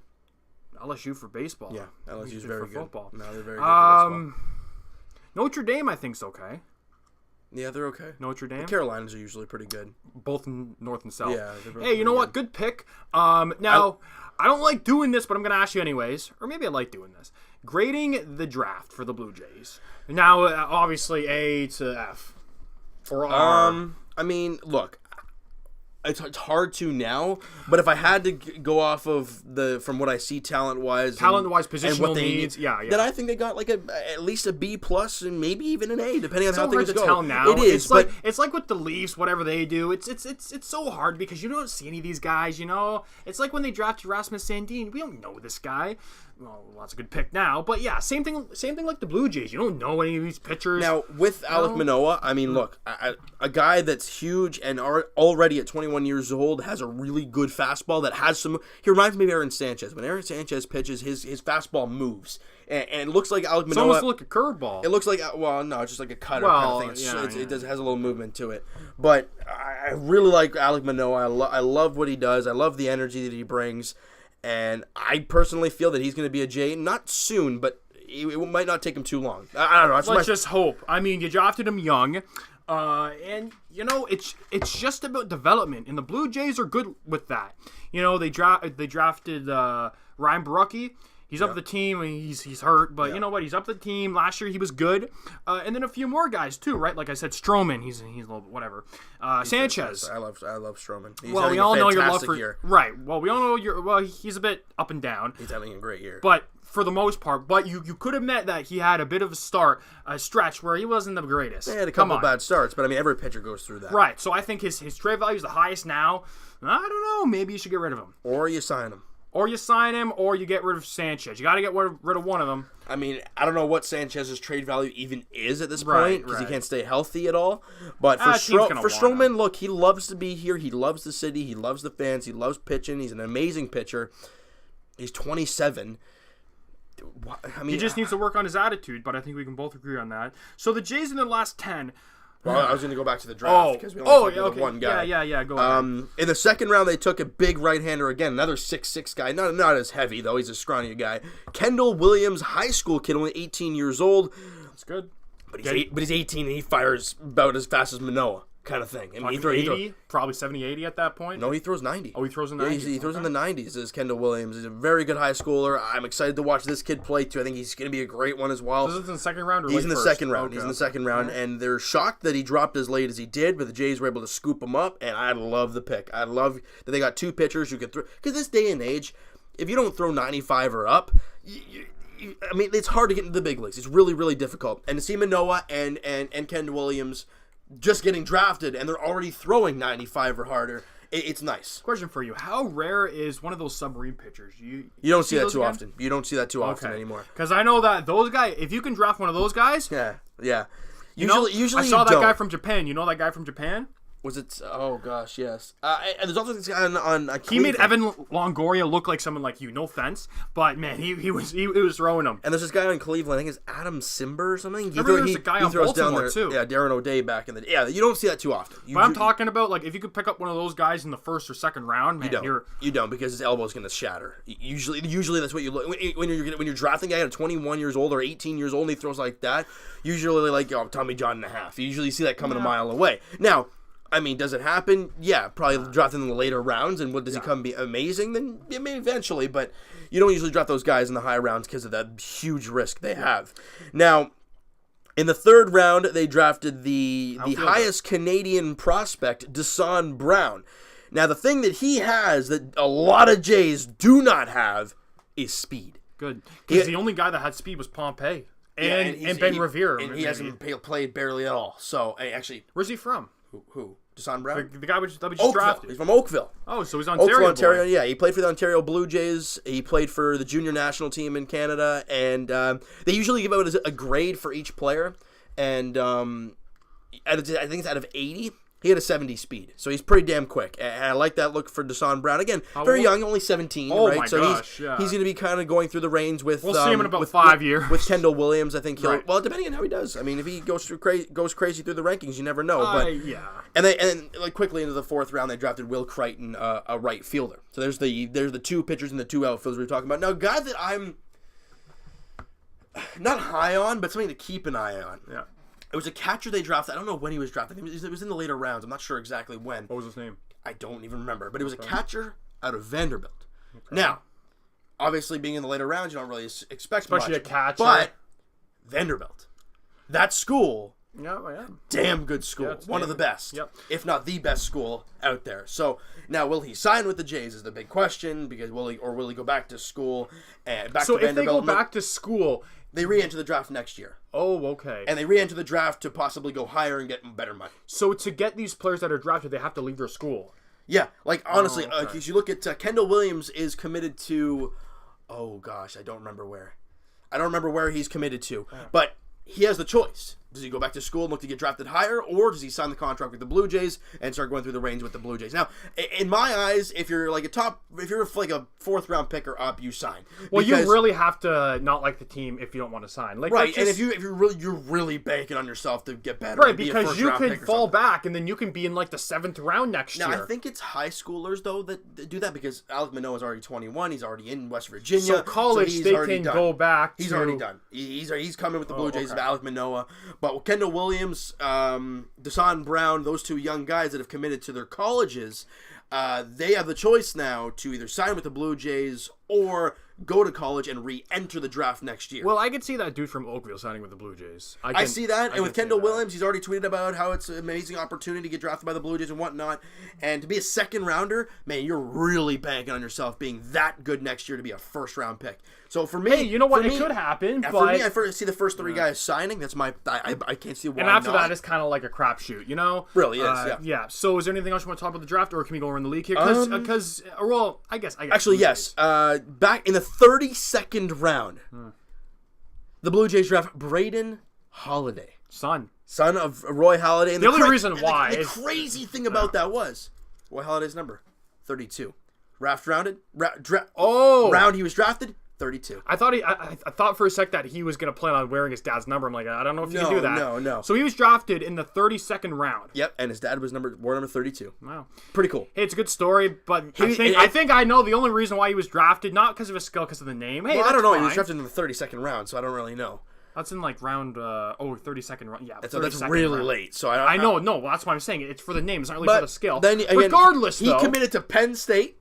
B: LSU for baseball.
A: Yeah, LSU's very good.
B: Football.
A: No, they're very good for baseball.
B: Notre Dame, I think's okay.
A: Yeah, they're okay.
B: Notre Dame.
A: The Carolinas are usually pretty good.
B: Both in North and South.
A: Yeah.
B: Hey, you know what? Good pick. Now, I don't like doing this, but I'm going to ask you anyways. Or maybe I like doing this. Grading the draft for the Blue Jays. Now, obviously, A to F. Or R.
A: I mean, look, it's hard to now, but if I had to go off of from what I see talent-wise,
B: positional needs, yeah.
A: then I think they got like at least a B plus and maybe even an A, depending on how things go.
B: It's so hard to tell now.
A: It is,
B: it's like with the Leafs, whatever they do. It's so hard because you don't see any of these guys. You know, it's like when they drafted Rasmus Sandin. We don't know this guy. Well, that's a good pick now, but yeah, same thing like the Blue Jays. You don't know any of these pitchers.
A: Now, with Alek Manoah, I mean, look, a guy that's huge and already at 21 years old has a really good fastball that has some. He reminds me of Aaron Sanchez. When Aaron Sanchez pitches, his fastball moves, and it looks like Alek Manoah.
B: It's almost like a curveball.
A: It looks like it's just like a cutter kind of thing. It has a little movement to it. But I really like Alek Manoah. I love what he does. I love the energy that he brings. And I personally feel that he's going to be a Jay, not soon, but it might not take him too long. I don't know.
B: Let's just hope. I mean, you drafted him young, and you know it's just about development, and the Blue Jays are good with that. You know, they drafted Ryan Barucki. He's up the team. He's hurt, but you know what? He's up the team. Last year he was good, and then a few more guys too, right? Like I said, Stroman. He's a little bit whatever. Sanchez.
A: I love Stroman. He's
B: we all know your love for
A: year.
B: Right. Well, we all know he's a bit up and down.
A: He's having a great year,
B: but for the most part. But you could admit that he had a bit of a stretch where he wasn't the greatest.
A: He had a couple of bad starts, but I mean every pitcher goes through that.
B: Right. So I think his trade value is the highest now. I don't know. Maybe you should get rid of him,
A: or you sign him.
B: Or you sign him, or you get rid of Sanchez. You got to get rid of one of them.
A: I mean, I don't know what Sanchez's trade value even is at this point because he can't stay healthy at all. But for Stroman, look, he loves to be here. He loves the city. He loves the fans. He loves pitching. He's an amazing pitcher. He's 27. I mean,
B: he just needs to work on his attitude, but I think we can both agree on that. So the Jays in the last 10...
A: Well, I was going to go back to the draft because we only talked about one guy.
B: Yeah, go ahead.
A: In the second round, they took a big right-hander again, another 6'6" guy. Not as heavy, though. He's a scrawny guy. Kendall Williams, high school kid, only 18 years old.
B: That's good.
A: But he's 18 and he fires about as fast as Manoah. Kind of thing. I mean,
B: he throws 80, probably 70, 80 at that point.
A: No, he throws 90.
B: Oh, he throws in 90.
A: Yeah, he throws in the 90s. Is Kendall Williams. He's a very good high schooler. I'm excited to watch this kid play too. I think he's going to be a great one as well.
B: So this is in the second round.
A: He's in the second round. He's in the second round, and they're shocked that he dropped as late as he did. But the Jays were able to scoop him up, and I love the pick. I love that they got two pitchers who could throw. Because this day and age, if you don't throw 95 or up, I mean, it's hard to get into the big leagues. It's really, really difficult. And to see Manoah and Kendall Williams just getting drafted and they're already throwing 95 or harder, it's nice.
B: Question for you: how rare is one of those submarine pitchers? You
A: don't see that too often. You don't see that too often anymore.
B: Because I know that those guys, if you can draft one of those guys,
A: yeah.
B: Usually I saw that guy from Japan. You know that guy from Japan?
A: Was it? Oh gosh, yes. And there's also this guy on
B: he made Evan Longoria look like someone like you. No offense, but man, he was throwing him.
A: And there's this guy in Cleveland. I think it's Adam Simber or something.
B: He throws a guy on Baltimore down there too.
A: Yeah, Darren O'Day back in the day. Yeah, you don't see that too often.
B: But I'm talking about like if you could pick up one of those guys in the first or second round, man,
A: you don't because his elbow's going to shatter. Usually that's what you look when you're drafting a guy at 21 years old or 18 years old and he throws like that. Usually like Tommy John and a half. You usually see that coming a mile away. Now. I mean, does it happen? Yeah, probably drafting in the later rounds. And does he come be amazing? Then maybe eventually, but you don't usually draft those guys in the high rounds because of that huge risk they have. Now, in the third round, they drafted the highest Canadian prospect, Desan Brown. Now, the thing that he has that a lot of Jays do not have is speed.
B: Good. Because the only guy that had speed was Pompey and Ben Revere.
A: And he hasn't played barely at all. So, actually...
B: Where's he from?
A: Who? Desan Brown?
B: The guy that we just drafted.
A: He's from Oakville.
B: Oh, so he's Ontario.
A: Yeah. He played for the Ontario Blue Jays. He played for the junior national team in Canada. And they usually give out a grade for each player. And I think it's out of 80. He had a 70 speed, so he's pretty damn quick. And I like that look for Deshaun Brown. Again, very young, only 17,
B: oh
A: right?
B: My
A: so
B: gosh,
A: he's going to be kind of going through the reins with.
B: We'll see him in about 5 years.
A: With Kendall Williams, I think he'll.
B: Right.
A: Well, depending on how he does. I mean, if he goes crazy through the rankings, you never know. But
B: yeah.
A: And like quickly into the 4th round, they drafted Will Crichton, a right fielder. So there's the 2 pitchers and the 2 outfielders we were talking about. Now, a guy that I'm not high on, but something to keep an eye on.
B: Yeah.
A: It was a catcher they drafted. I don't know when he was drafted. It was in the later rounds. I'm not sure exactly when.
B: What was his name?
A: I don't even remember. But it was a catcher out of Vanderbilt. Okay. Now, obviously, being in the later rounds, you don't really expect
B: especially
A: much.
B: A catcher.
A: But Vanderbilt, that school,
B: yeah.
A: damn good school.
B: Yeah,
A: one of the best, if not the best school out there. So now, will he sign with the Jays is the big question. Because will he go back to school and back to Vanderbilt?
B: So if they go back to school,
A: they re-enter the draft next year.
B: Oh, okay.
A: And they re-enter the draft to possibly go higher and get better money.
B: So to get these players that are drafted, they have to leave their school.
A: Yeah, like honestly,
B: okay.
A: If you look at Kendall Williams is committed to, oh gosh, I don't remember where he's committed to, but he has the choice. Does he go back to school and look to get drafted higher, or does he sign the contract with the Blue Jays and start going through the range with the Blue Jays? Now, in my eyes, if you're like a 4th round pick or up, you sign.
B: Well, you really have to not like the team if you don't want to sign. Like,
A: right, and if you're really banking on yourself to get better,
B: right? Because you could fall back, and then you can be in like the 7th round next year.
A: Now, I think it's high schoolers though that do that because Alek Manoah's already 21. He's already in West Virginia.
B: So college,
A: so
B: they can go back.
A: He's already done. He's coming with the Blue Jays.
B: Okay.
A: Alek Manoah, but Kendall Williams, Deshaun Brown, those 2 young guys that have committed to their colleges, they have the choice now to either sign with the Blue Jays or go to college and re-enter the draft next year.
B: Well, I could see that dude from Oakville signing with the Blue Jays.
A: I see that, and with Kendall Williams, he's already tweeted about how it's an amazing opportunity to get drafted by the Blue Jays and whatnot. And to be a 2nd rounder, man, you're really banking on yourself being that good next year to be a 1st round pick. So for me,
B: hey, you know what? It could happen.
A: For
B: but
A: me, I see the first 3 guys signing. That's I can't see why.
B: And after
A: not.
B: that, it's kind of like a crapshoot, you know?
A: Really is,
B: yeah. So, is there anything else you want to talk about the draft, or can we go around the league here? Because, well, I guess.
A: Actually, yes. Back in the 32nd round, the Blue Jays draft Braden Holiday, son of Roy Halladay. And
B: the only reason why
A: the crazy thing about that was Roy Halladay's number 32. Round he was drafted 32.
B: I thought for a sec that he was going to plan on wearing his dad's number. I'm like, I don't know if you can do that.
A: No.
B: So he was drafted in the 32nd round.
A: Yep, and his dad was war number 32.
B: Wow.
A: Pretty cool.
B: Hey, it's a good story, but I think I know the only reason why he was drafted, not because of his skill, because of the name. Hey,
A: well, I don't know.
B: Fine.
A: He was drafted in the 32nd round, so I don't really know.
B: That's in like round 32nd round. Yeah,
A: that's really late. So I
B: know. No, that's why I'm saying it's for the name. It's not really for the skill.
A: Then again,
B: regardless,
A: he committed to Penn State.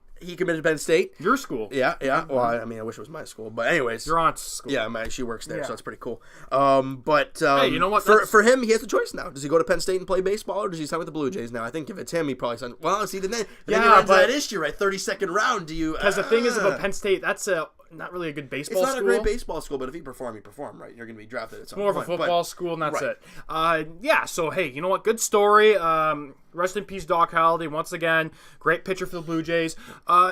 A: Your school. Yeah. Well, I mean, I wish it was my school, but anyways,
B: your aunt's school.
A: Yeah, she works there, so it's pretty cool. Hey,
B: you know what?
A: For him, he has the choice now. Does he go to Penn State and play baseball, or does he sign with the Blue Jays now? I think if it's him, he probably signs. Well, see, then he runs that issue, right? 32nd round. Do you?
B: Because the thing is about Penn State, that's not really a good baseball school.
A: It's not a great baseball school, but if you perform, right? You're going to be drafted at some point.
B: More of a football school, and that's it. Yeah, so, hey, you know what? Good story. Rest in peace, Doc Halladay. Once again, great pitcher for the Blue Jays.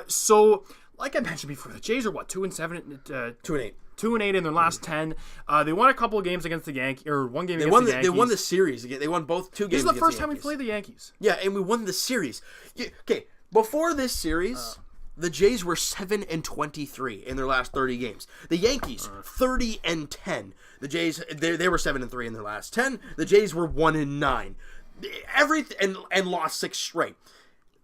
B: So, like I mentioned before, the Jays are, 2-7?
A: 2-8.
B: 2-8 in their last 10. They won a couple of games against the Yankees, or one game against the Yankees.
A: They won the series. They won both 2 games.
B: This is the first time we played the Yankees.
A: Yeah, and we won the series. Okay, before this series, the Jays were 7-23 in their last 30 games. The Yankees 30-10. The Jays they were 7-3 in their last 10. The Jays were 1-9. Everything and lost 6 straight.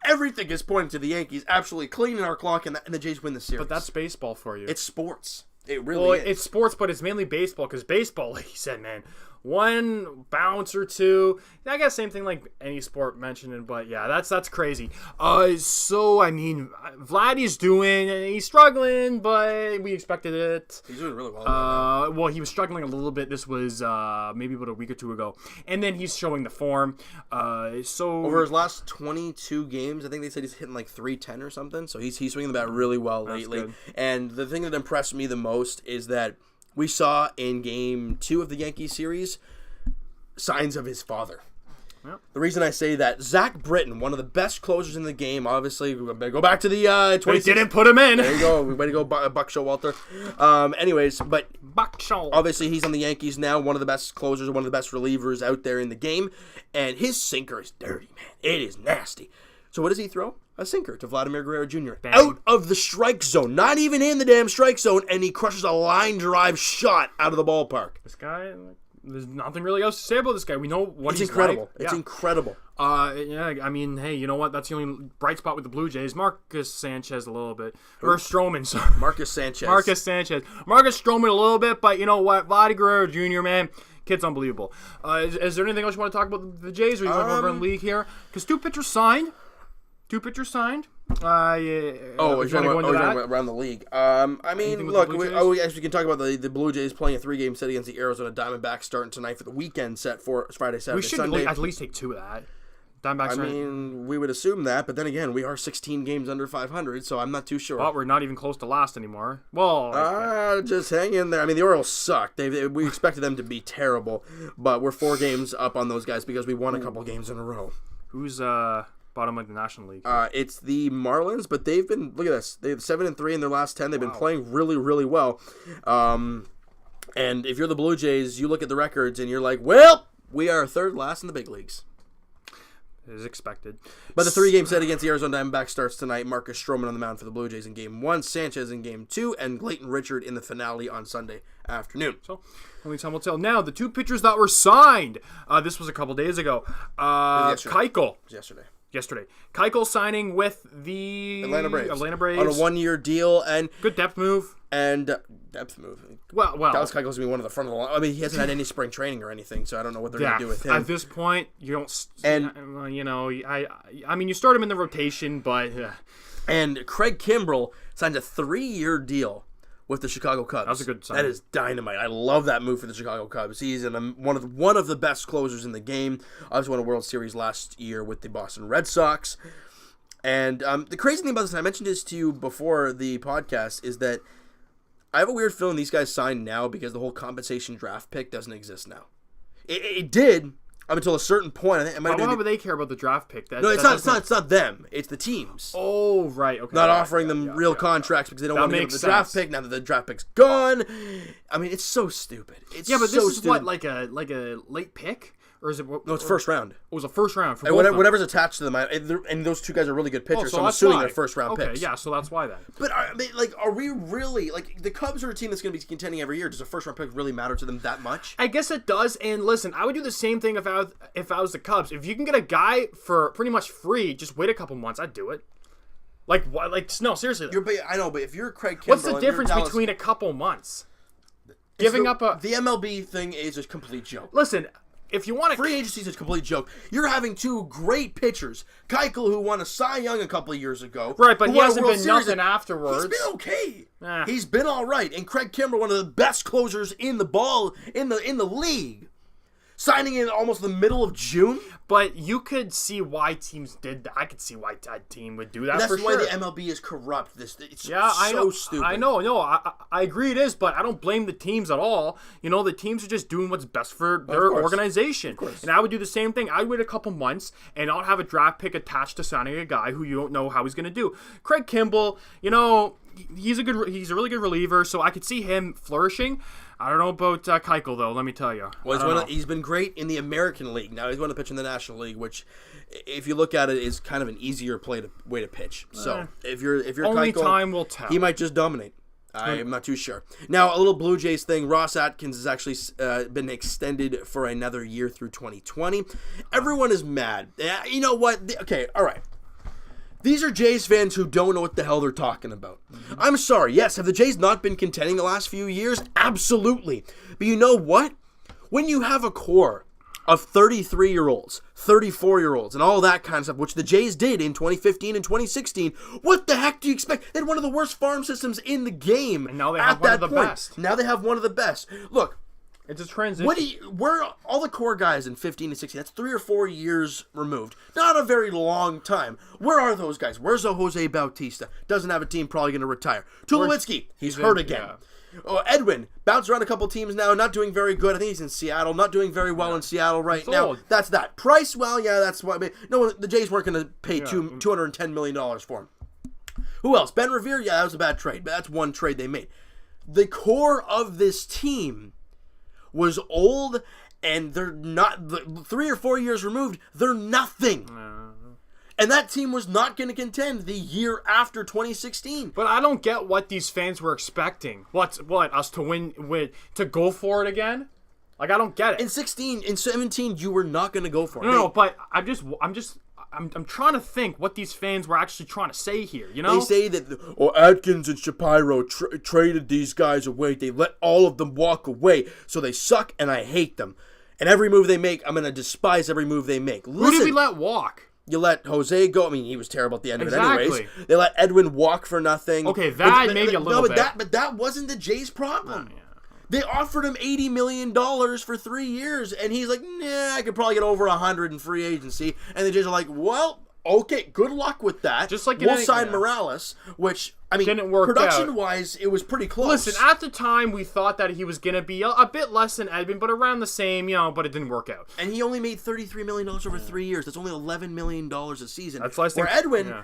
A: Everything is pointing to the Yankees absolutely cleaning our clock, and the Jays win the series.
B: But that's baseball for you.
A: It's sports. It really is.
B: It's sports, but it's mainly baseball, because baseball, like you said, man, 1 bounce or 2. I guess same thing like any sport mentioned, but yeah, that's crazy. So I mean, Vladdy's he's struggling, but we expected it.
A: He's doing really well.
B: Well, he was struggling a little bit. This was maybe about a week or 2 ago, and then he's showing the form. So
A: over his last 22 games, I think they said he's hitting like 310 or something. So he's swinging the bat really well lately. Good. And the thing that impressed me the most is that we saw in Game 2 of the Yankees series signs of his father.
B: Yep.
A: The reason I say that, Zach Britton, one of the best closers in the game, obviously, we better go back to the 20.
B: They didn't put him in.
A: There you go. Way to go, Buck Showalter. Anyways, but
B: Buck Show.
A: obviously he's on the Yankees now, one of the best closers, one of the best relievers out there in the game, and his sinker is dirty, man. It is nasty. So what does he throw? A sinker to Vladimir Guerrero Jr.
B: Bang.
A: Out of the strike zone, not even in the damn strike zone, and he crushes a line drive shot out of the ballpark.
B: This guy, there's nothing really else to say about this guy. We know what he's
A: incredible.
B: like.
A: It's incredible.
B: Yeah, I mean, hey, you know what? That's the only bright spot with the Blue Jays. Marcus Sanchez a little bit. Or Stroman, sorry.
A: Marcus Sanchez.
B: Marcus Stroman a little bit, but you know what? Vladimir Guerrero Jr., man, kid's unbelievable. Is there anything else you want to talk about the Jays, or you want to go over in the league here? Because two pitchers signed.
A: You're talking about around the league. I mean, look, as we can talk about the Blue Jays playing a 3-game set against the Arizona Diamondbacks starting tonight for the weekend set for Friday, Saturday, Sunday.
B: We should at least take 2 of that. Diamondbacks.
A: I mean, we would assume that, but then again, we are 16 games under 500, so I'm not too sure.
B: But we're not even close to last anymore. Well,
A: just hang in there. I mean, the Orioles suck. We expected them to be terrible, but we're 4 games up on those guys because we won a couple games in a row.
B: Who's bottom of the National League?
A: It's the Marlins, but they've been, look at this, they have 7-3 in their last 10. They've been playing really, really well. And if you're the Blue Jays, you look at the records and you're like, well, we are third last in the big leagues.
B: As expected.
A: But the 3-game set against the Arizona Diamondbacks starts tonight. Marcus Stroman on the mound for the Blue Jays in Game 1, Sanchez in Game 2, and Clayton Richard in the finale on Sunday afternoon.
B: So, only time will tell. Now, the 2 pitchers that were signed. This was a couple days ago. Keuchel. Yesterday. Keuchel signing with the
A: Atlanta Braves.
B: On
A: a 1-year deal. And
B: good depth move.
A: Well, Dallas Keuchel's gonna be one of the front of the line. I mean, he hasn't had any spring training or anything, so I don't know what they're gonna do with him.
B: At this point, you don't. And you know, I mean, you start him in the rotation, but.
A: And Craig Kimbrell signed a 3-year deal with the Chicago Cubs.
B: That was a good sign.
A: That is dynamite. I love that move for the Chicago Cubs. He's one of the best closers in the game. Obviously won a World Series last year with the Boston Red Sox. And the crazy thing about this, and I mentioned this to you before the podcast, is that I have a weird feeling these guys signed now because the whole compensation draft pick doesn't exist now. It did up until a certain point.
B: Why would they care about the draft pick?
A: It's not them. It's the teams.
B: Oh, right. Okay.
A: Not offering them real contracts because they don't want to give them the draft pick now that the draft pick's gone. I mean, it's so stupid. This is what,
B: like a late pick? Or is it?
A: No, it's first round.
B: It was a first round for
A: whatever's attached to them. And those 2 guys are really good pitchers, so I'm assuming they're first round picks.
B: Okay, yeah, so that's why then.
A: But I mean, are we really the Cubs are a team that's going to be contending every year? Does a first round pick really matter to them that much?
B: I guess it does. And listen, I would do the same thing if I was the Cubs. If you can get a guy for pretty much free, just wait a couple months. I'd do it. Like what? Like no, seriously.
A: I know, but if you're Craig Kimbrell,
B: what's the difference between a couple months?
A: The MLB thing is a complete joke.
B: Listen. If you want
A: free agency is a complete joke. You're having 2 great pitchers. Keuchel, who won a Cy Young a couple of years ago.
B: Right, but he hasn't been nothing afterwards.
A: He's been okay. He's been all right. And Craig Kimbrell, one of the best closers in the league, signing in almost the middle of June.
B: But you could see why teams did that. I could see why that team would do that.
A: And that's
B: for
A: why
B: sure.
A: the MLB is corrupt. It's
B: I know,
A: stupid.
B: I know. No, I agree it is, but I don't blame the teams at all. You know, the teams are just doing what's best for their organization. And I would do the same thing. I'd wait a couple months, and I'll have a draft pick attached to signing a guy who you don't know how he's going to do. Craig Kimbrell, you know, he's a really good reliever, so I could see him flourishing. I don't know about Keuchel, though, let me tell you.
A: Well, he's been great in the American League. Now he's going to pitch in the National League, which, if you look at it, is kind of an easier way to pitch. So if you're
B: only
A: Keuchel,
B: time will tell.
A: He might just dominate. I'm not too sure. Now, a little Blue Jays thing. Ross Atkins has actually been extended for another year through 2020. Everyone is mad. You know what? Okay, all right. These are Jays fans who don't know what the hell they're talking about. Mm-hmm. I'm sorry. Yes, have the Jays not been contending the last few years? Absolutely. But you know what? When you have a core of 33-year-olds, 34-year-olds, and all that kind of stuff, which the Jays did in 2015 and 2016, what the heck do you expect? They had one of the worst farm systems in the game.
B: And now they have one of the best.
A: Now they have one of the best. Look.
B: It's a transition.
A: Where all the core guys in 15 and 16, that's 3 or 4 years removed. Not a very long time. Where are those guys? Where's a Jose Bautista? Doesn't have a team, probably going to retire. Tulowitzki, he's hurt again. Edwin bounced around a couple teams now, not doing very good. I think he's in Seattle, not doing very well in Seattle right now.
B: Old.
A: That's that. Price, well, yeah, that's what. No, the Jays weren't going to pay $210 million for him. Who else? Ben Revere, yeah, that was a bad trade, but that's one trade they made. The core of this team was old, and they're not 3 or 4 years removed. They're nothing. And that team was not going to contend the year after 2016.
B: But I don't get what these fans were expecting. What us to win to go for it again? Like, I don't get it.
A: In 17, you were not going to go for it.
B: No, but I'm trying to think what these fans were actually trying to say here, you know?
A: They say that Atkins and Shapiro traded these guys away. They let all of them walk away, so they suck and I hate them. And every move they make, I'm going to despise every move they make. Listen,
B: who did we let walk?
A: You let Jose go. I mean, he was terrible at the end of it anyways. They let Edwin walk for nothing.
B: Okay, that maybe a little bit.
A: But that wasn't the Jays' problem. They offered him $80 million for 3 years, and he's like, nah, I could probably get over 100 in free agency. And the Jays are like, well, okay, good luck with that.
B: Just like
A: we'll sign Morales, which, I mean,
B: didn't work
A: production-wise, it was pretty close.
B: Listen, at the time, we thought that he was going to be a bit less than Edwin, but around the same, but it didn't work out.
A: And he only made $33 million over 3 years. That's only $11 million a season.
B: That's less
A: where Edwin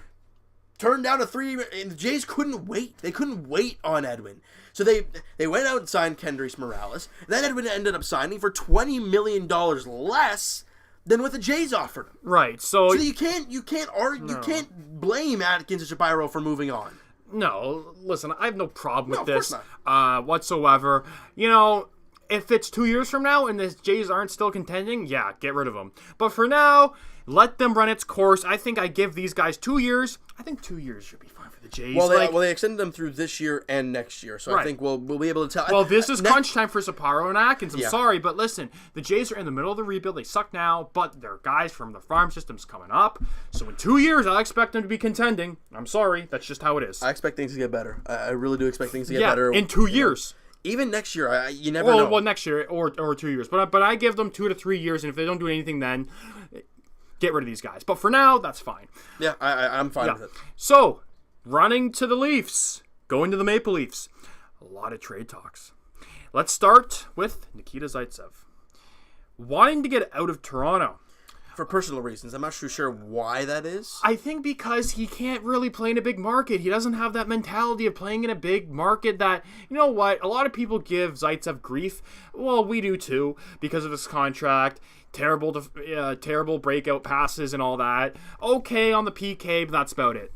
A: turned down a 3, and the Jays couldn't wait. They couldn't wait on Edwin. So they went out and signed Kendrys Morales. And then Edwin ended up signing for $20 million less than what the Jays offered him.
B: Right. So
A: you can't argue, you can't blame Atkins and Shapiro for moving on.
B: No, listen, I have no problem with this whatsoever. If it's 2 years from now and the Jays aren't still contending, yeah, get rid of them. But for now, let them run its course. I think I give these guys 2 years. I think 2 years should be fine for the Jays.
A: Well, they extended them through this year and next year, so I think we'll be able to tell.
B: Well, this is crunch time for Shapiro and Atkins. I'm sorry, but listen, the Jays are in the middle of the rebuild. They suck now, but their guys from the farm system's coming up. So in 2 years, I expect them to be contending. I'm sorry, that's just how it is.
A: I expect things to get better. I really do expect things to get better.
B: In 2 years.
A: Even next year, you never know.
B: Well, next year or 2 years. But I give them 2 to 3 years, and if they don't do anything then, get rid of these guys. But for now, that's fine.
A: Yeah, I'm fine with it.
B: So, running to the Leafs, going to the Maple Leafs. A lot of trade talks. Let's start with Nikita Zaitsev. Wanting to get out of Toronto.
A: For personal reasons. I'm not too sure why that is.
B: I think because he can't really play in a big market. He doesn't have that mentality of playing in a big market that, you know what, a lot of people give Zaitsev grief. Well, we do too, because of his contract. Terrible breakout passes and all that. Okay on the PK, but that's about it.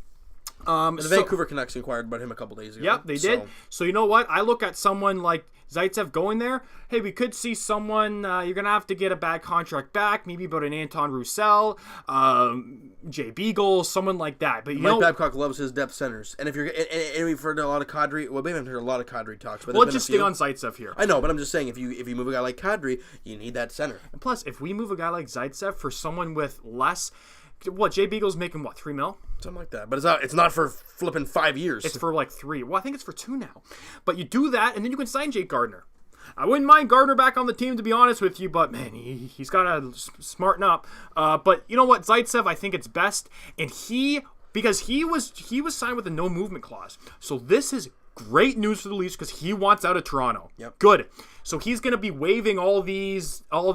A: The Vancouver Canucks inquired about him a couple days ago.
B: Yep, they did. So you know what? I look at someone like Zaitsev going there. Hey, we could see someone. You're gonna have to get a bad contract back, maybe about an Anton Roussel, Jay Beagle, someone like that. But
A: Mike Babcock loves his depth centers, and if you're and we've heard a lot of Kadri. Well, we haven't heard a lot of Kadri talks. But
B: let's just stay on Zaitsev here.
A: I know, but I'm just saying if you move a guy like Kadri, you need that center.
B: And plus, if we move a guy like Zaitsev for someone with less. What, Jay Beagle's making, what, $3 million?
A: Something like that. But it's not for flipping 5 years.
B: It's for like 3. Well, I think it's for 2 now. But you do that, and then you can sign Jake Gardner. I wouldn't mind Gardner back on the team, to be honest with you, but, man, he's got to smarten up. But you know what? Zaitsev, I think it's best. And because he was signed with a no-movement clause. So this is great news for the Leafs because he wants out of Toronto.
A: Yep.
B: Good. So he's going to be waiving all of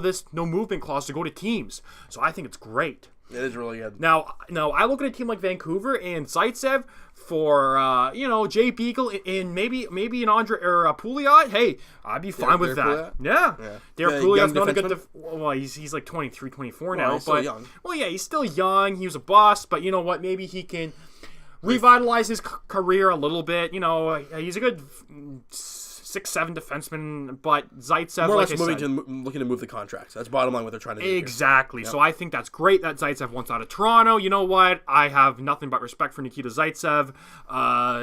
B: this no-movement clause to go to teams. So I think it's great.
A: It is really good.
B: Now I look at a team like Vancouver and Zaitsev for Jay Beagle and maybe an Andre or Pouliot. Hey, I'd be fine with that.
A: Pouliot?
B: Yeah. Derek Pouliot's not a good well, he's like 23, 24 now,
A: he's still young. Well,
B: yeah, he's still young. He was a bust, but you know what? Maybe he can revitalize his career a little bit. He's a good 6'7" defenseman, but Zaitsev,
A: more or
B: like
A: less looking to move the contracts. That's bottom line what they're trying to do.
B: Exactly.
A: Yep.
B: So I think that's great that Zaitsev wants out of Toronto. You know what? I have nothing but respect for Nikita Zaitsev.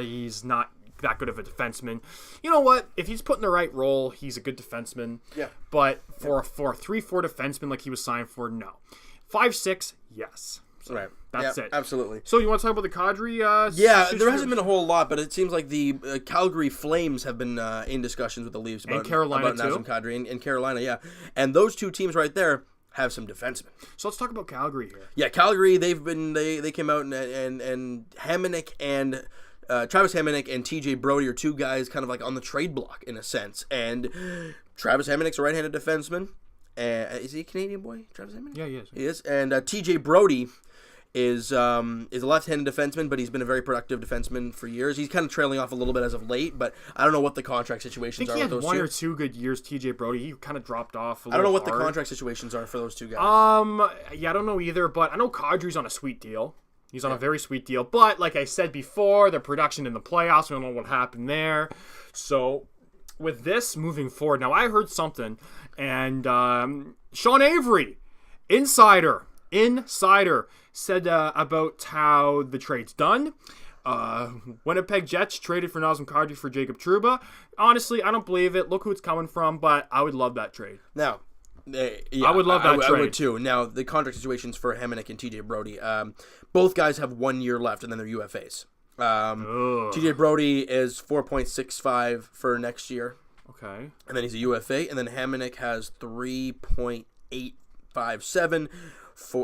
B: He's not that good of a defenseman. You know what? If he's put in the right role, he's a good defenseman.
A: Yeah.
B: But for a 3-4 defenseman like he was signed for, no. 5'6", yes. So
A: right.
B: That's it.
A: Absolutely.
B: So you want to talk about the Kadri?
A: There hasn't been a whole lot, but it seems like the Calgary Flames have been in discussions with the Leafs about Nazem Kadri in Carolina. Yeah, and those two teams right there have some defensemen.
B: So let's talk about Calgary here.
A: Yeah, Calgary. They came out and Hamonic and Travis Hamonic and TJ Brody are two guys kind of like on the trade block in a sense. And Travis Hamonic's a right-handed defenseman. Is he a Canadian boy, Travis Hamonic?
B: Yeah, he is.
A: He is. And TJ Brody is a left-handed defenseman, but he's been a very productive defenseman for years. He's kind of trailing off a little bit as of late, but I don't know what the contract situations are with those two.
B: I think he had 1 or 2 good years, TJ Brody. He kind of dropped off a little
A: I don't know what
B: hard.
A: the contract situations are for those two guys.
B: Yeah, I don't know either, but I know Kadri's on a sweet deal. He's on a very sweet deal. But like I said before, the production in the playoffs, we don't know what happened there. So with this moving forward, now I heard something, and Sean Avery, insider, said about how the trade's done. Winnipeg Jets traded for Nazem Kadri for Jacob Trouba. Honestly, I don't believe it. Look who it's coming from, but I would love that trade.
A: Now,
B: I would love that trade.
A: I would too. Now, the contract situations for Hamonic and TJ Brody, both guys have 1 year left, and then they're UFAs. TJ Brody is 4.65 for next year.
B: Okay.
A: And then he's a UFA, and then Hamonic has 3.857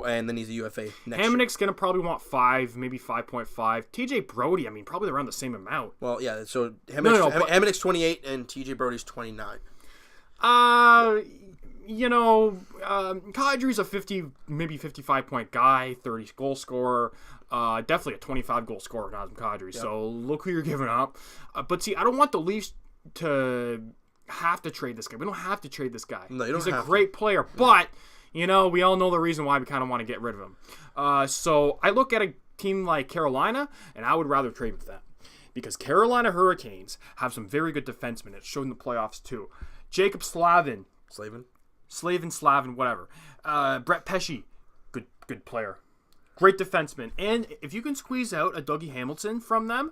A: and then he's a UFA next year.
B: Hamonic's going to probably want 5, maybe 5.5. TJ Brody, I mean, probably around the same amount.
A: Well, yeah, so Hamonic's 28 and TJ Brody's 29.
B: Kadri's a 50, maybe 55-point guy, 30 goal scorer. Definitely a 25-goal scorer, Nazem Kadri. Yep. So look who you're giving up. But see, I don't want the Leafs to have to trade this guy. We don't have to trade this guy.
A: No, you don't
B: He's
A: have
B: a great player, but we all know the reason why we kind of want to get rid of him. So I look at a team like Carolina, and I would rather trade with them because Carolina Hurricanes have some very good defensemen. It showed in the playoffs too. Jacob Slavin, whatever. Brett Pesce, good player, great defenseman. And if you can squeeze out a Dougie Hamilton from them,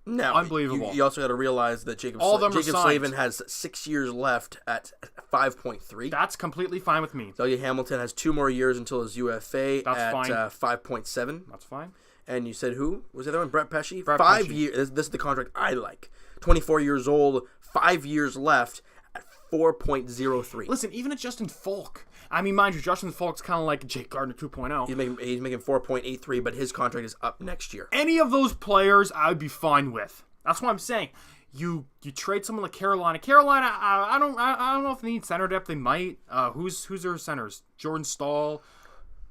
B: unbelievable.
A: You also got to realize that Jacob Slavin has 6 years left at 5.3.
B: That's completely fine with me.
A: Dougie Hamilton has 2 more years until his UFA at 5.7.
B: That's fine.
A: And you said who? Was the other one? Brett Pesce?
B: Brett
A: 5
B: Pesce.
A: years. This is the contract I like. 24 years old, 5 years left at 4.03.
B: Listen, even at Justin Falk. I mean, mind you, Justin Falk's kind of like Jake Gardner 2.0.
A: He's making 4.83, but his contract is up next year.
B: Any of those players, I would be fine with. That's what I'm saying. You trade someone like Carolina. Carolina, I don't know if they need center depth. They might. Who's their centers? Jordan Staal.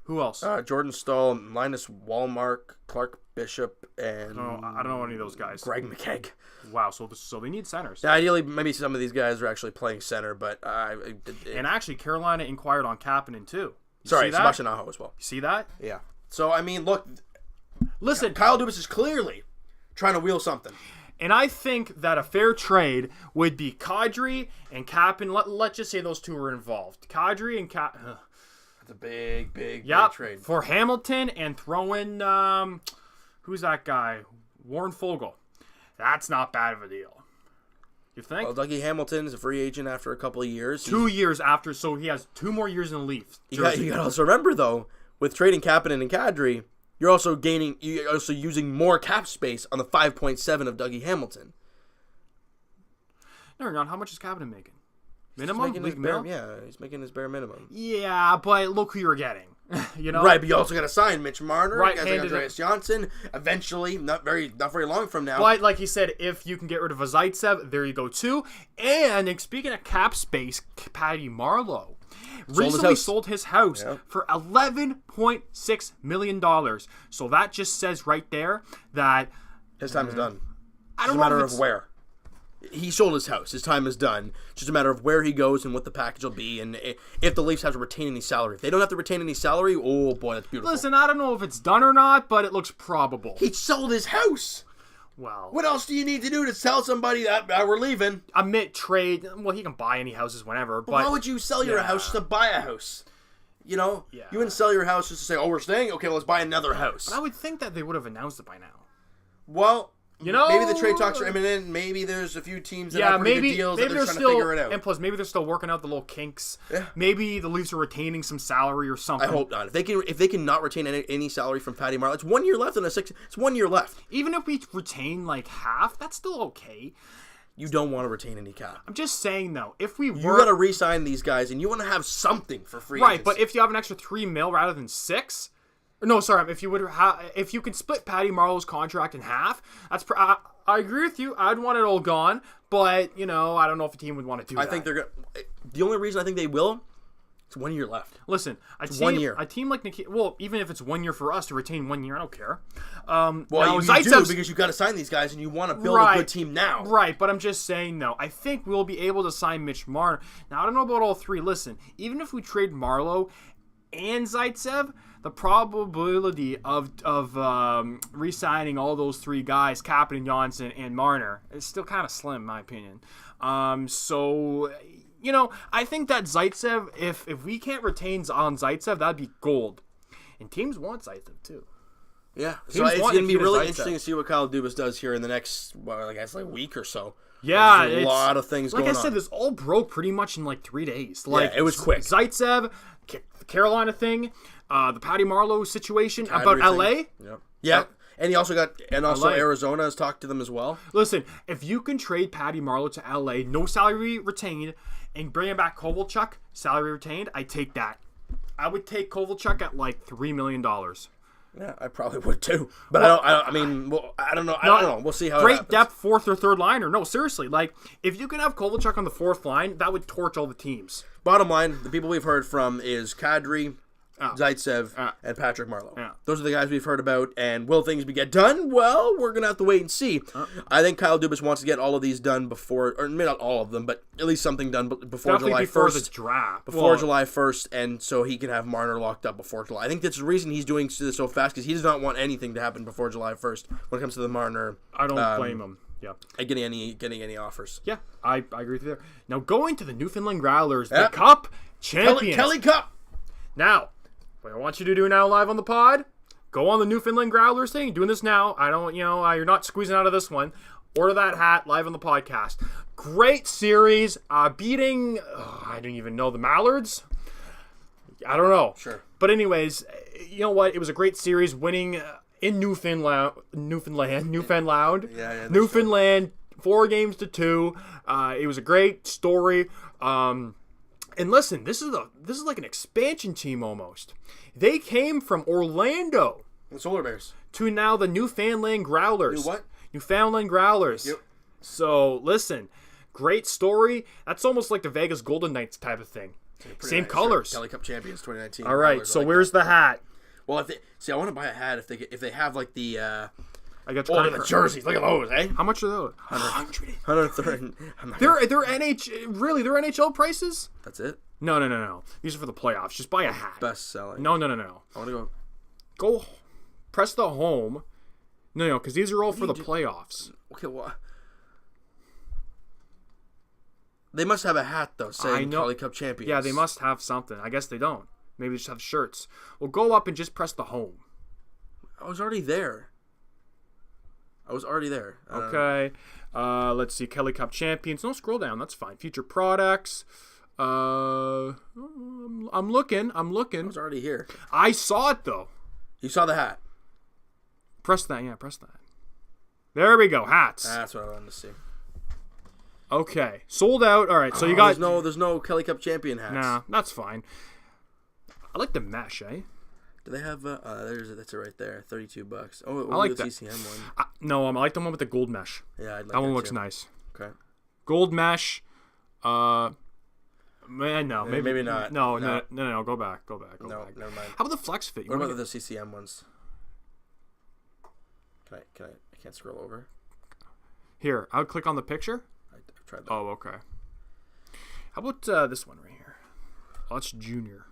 B: Who else?
A: Jordan Staal, Linus Wallmark, Clark Bishop, and
B: I don't know any of those guys.
A: Greg McKegg.
B: Wow, so they need centers.
A: Now, ideally, maybe some of these guys are actually playing center, but
B: and actually, Carolina inquired on Kapanen too.
A: Sebastian Aho as well.
B: You see that?
A: Yeah. So I mean, look.
B: Listen,
A: Kyle Dubas is clearly trying to wheel something.
B: And I think that a fair trade would be Kadri and Kapanen. Let's just say those two are involved. Kadri and Kapanen.
A: That's a big trade.
B: For Hamilton and throw in, who's that guy? Warren Fogle. That's not bad of a deal. You think?
A: Well, Dougie Hamilton is a free agent after a couple of years.
B: 2 years after, so he has 2 more years in the Leafs.
A: You got to also remember, though, with trading Kapanen and Kadri, you're also using more cap space on the 5.7 of Dougie Hamilton.
B: No, not. How much is Kapanen making? Minimum?
A: He's making his bare minimum.
B: Yeah, but look who you're getting.
A: Right, but you also got to sign Mitch Marner, guys like
B: Right-handed
A: Andreas Johnson. Eventually, not very long from now.
B: But like he said, if you can get rid of a Zaitsev, there you go too. And speaking of cap space, Patty Marleau recently sold his house for $11.6 million. So that just says right there that
A: his time is done.
B: I don't
A: know. It's a matter of where. He sold his house. His time is done. Just a matter of where he goes and what the package will be, and if the Leafs have to retain any salary. If they don't have to retain any salary, oh boy, that's beautiful.
B: Listen, I don't know if it's done or not, but it looks probable.
A: He sold his house.
B: Well,
A: what else do you need to do to tell somebody that we're leaving?
B: Admit trade. Well, he can buy any houses whenever. But
A: why would you sell your house to buy a house? You wouldn't sell your house just to say, "Oh, we're staying. Okay, well, let's buy another house."
B: But I would think that they would have announced it by now.
A: Well. Maybe the trade talks are imminent. Maybe there's a few teams that have pretty good deals that they're trying to figure it out.
B: And plus, maybe they're still working out the little kinks.
A: Yeah.
B: Maybe the Leafs are retaining some salary or something.
A: I hope not. If they can not retain any salary from Patty Marleau, it's 1 year left in it's 1 year left.
B: Even if we retain like half, that's still okay.
A: You don't want to retain any cap.
B: I'm just saying though, if we
A: you got to re-sign these guys, and you want to have something for free.
B: Right, but if you have an extra $3 million rather than $6 million. No, sorry. If you could split Patty Marleau's contract in half, I agree with you. I'd want it all gone, but I don't know if a team would want to do that.
A: I think they're gonna. The only reason I think they will, it's 1 year left.
B: Listen,
A: 1 year.
B: A team like Nikita. Well, even if it's 1 year for us to retain 1 year, I don't care.
A: Well, you do because you got to sign these guys and you want to build a good team now.
B: Right, but I'm just saying, no. I think we'll be able to sign Mitch Marner. Now, I don't know about all three. Listen, even if we trade Marleau and Zaitsev, the probability of re-signing all those three guys, Kapanen, Johnson, and Marner, is still kind of slim, in my opinion. So, I think that Zaitsev, if we can't retain on Zaitsev, that'd be gold. And teams want Zaitsev, too.
A: Yeah, so it's going to be really interesting to see what Kyle Dubas does here in the next, week or so.
B: Yeah,
A: there's a lot of things going on.
B: Like I said, this all broke pretty much in 3 days.
A: It was quick.
B: Zaitsev, the Carolina thing, the Patty Marleau situation about LA.
A: Yep. Yeah. And he also Arizona has talked to them as well.
B: Listen, if you can trade Patty Marleau to LA, no salary retained, and bring him back Kovalchuk, salary retained, I take that. I would take Kovalchuk at $3 million.
A: Yeah, I probably would too. But I don't know. We'll see how it happens.
B: Great depth, fourth or third liner. No, seriously. If you can have Kovalchuk on the fourth line, that would torch all the teams.
A: Bottom line, the people we've heard from is Kadri, Zaitsev, and Patrick Marleau.
B: Yeah.
A: Those are the guys we've heard about. And will things get done? Well, we're going to have to wait and see. I think Kyle Dubas wants to get all of these done before, or maybe not all of them, but at least something done before July 1st.
B: Before the draft.
A: July 1st, and so he can have Marner locked up before July. I think that's the reason he's doing this so fast, because he does not want anything to happen before July 1st when it comes to the Marner.
B: I don't blame him. Yeah.
A: Getting any offers.
B: Yeah, I agree with you there. Now, going to the Newfoundland Growlers, the Cup champions.
A: Kelly Cup.
B: Now, what I want you to do now live on the pod, go on the Newfoundland Growlers thing. Doing this now. I don't, you're not squeezing out of this one. Order that hat live on the podcast. Great series. Beating, I don't even know, the Mallards? I don't know.
A: Sure.
B: But anyways, you know what? It was a great series, winning in Newfoundland.
A: Yeah,
B: Newfoundland, 4-2. It was a great story. And listen, this is like an expansion team almost. They came from Orlando,
A: the Solar Bears,
B: to now the Newfoundland Growlers. Newfoundland Growlers.
A: Yep.
B: So listen, great story. That's almost like the Vegas Golden Knights type of thing. Same colors.
A: Kelly Cup champions 2019.
B: All right. So where's the hat?
A: Well, I want to buy a hat if they have the.
B: I got
A: the jerseys. Look at those, eh?
B: How much are those?
A: 130.
B: They're NHL prices?
A: That's it?
B: No. These are for the playoffs. Just buy a hat.
A: Best selling.
B: No.
A: I want to
B: go press the home. No, because these are all for the playoffs.
A: Okay, what? They must have a hat though saying Kelly Cup champions.
B: Yeah, they must have something. I guess they don't. Maybe they just have shirts. Well, go up and just press the home.
A: I was already there.
B: Okay. Let's see. Kelly Cup champions. No, scroll down. That's fine. Future products. I'm looking.
A: I was already here.
B: I saw it, though.
A: You saw the hat?
B: Press that. Yeah, press that. There we go. Hats.
A: That's what I wanted to see.
B: Okay. Sold out. All right. So you got...
A: There's no Kelly Cup champion hats.
B: Nah, that's fine. I like the mesh, eh?
A: Do they have that's it right there, $32. Oh,
B: I like
A: the
B: that.
A: CCM one.
B: No, I like the one with the gold mesh.
A: Yeah, I'd like
B: that one looks
A: too.
B: nice.
A: Okay.
B: Gold mesh. Man, no,
A: maybe not.
B: No. Go back.
A: No, never mind.
B: How about the flex fit?
A: What about the CCM ones? Can I? I can't scroll over.
B: Here, I'll click on the picture.
A: I've tried that.
B: Oh, okay. How about this one right here? Oh, it's Junior.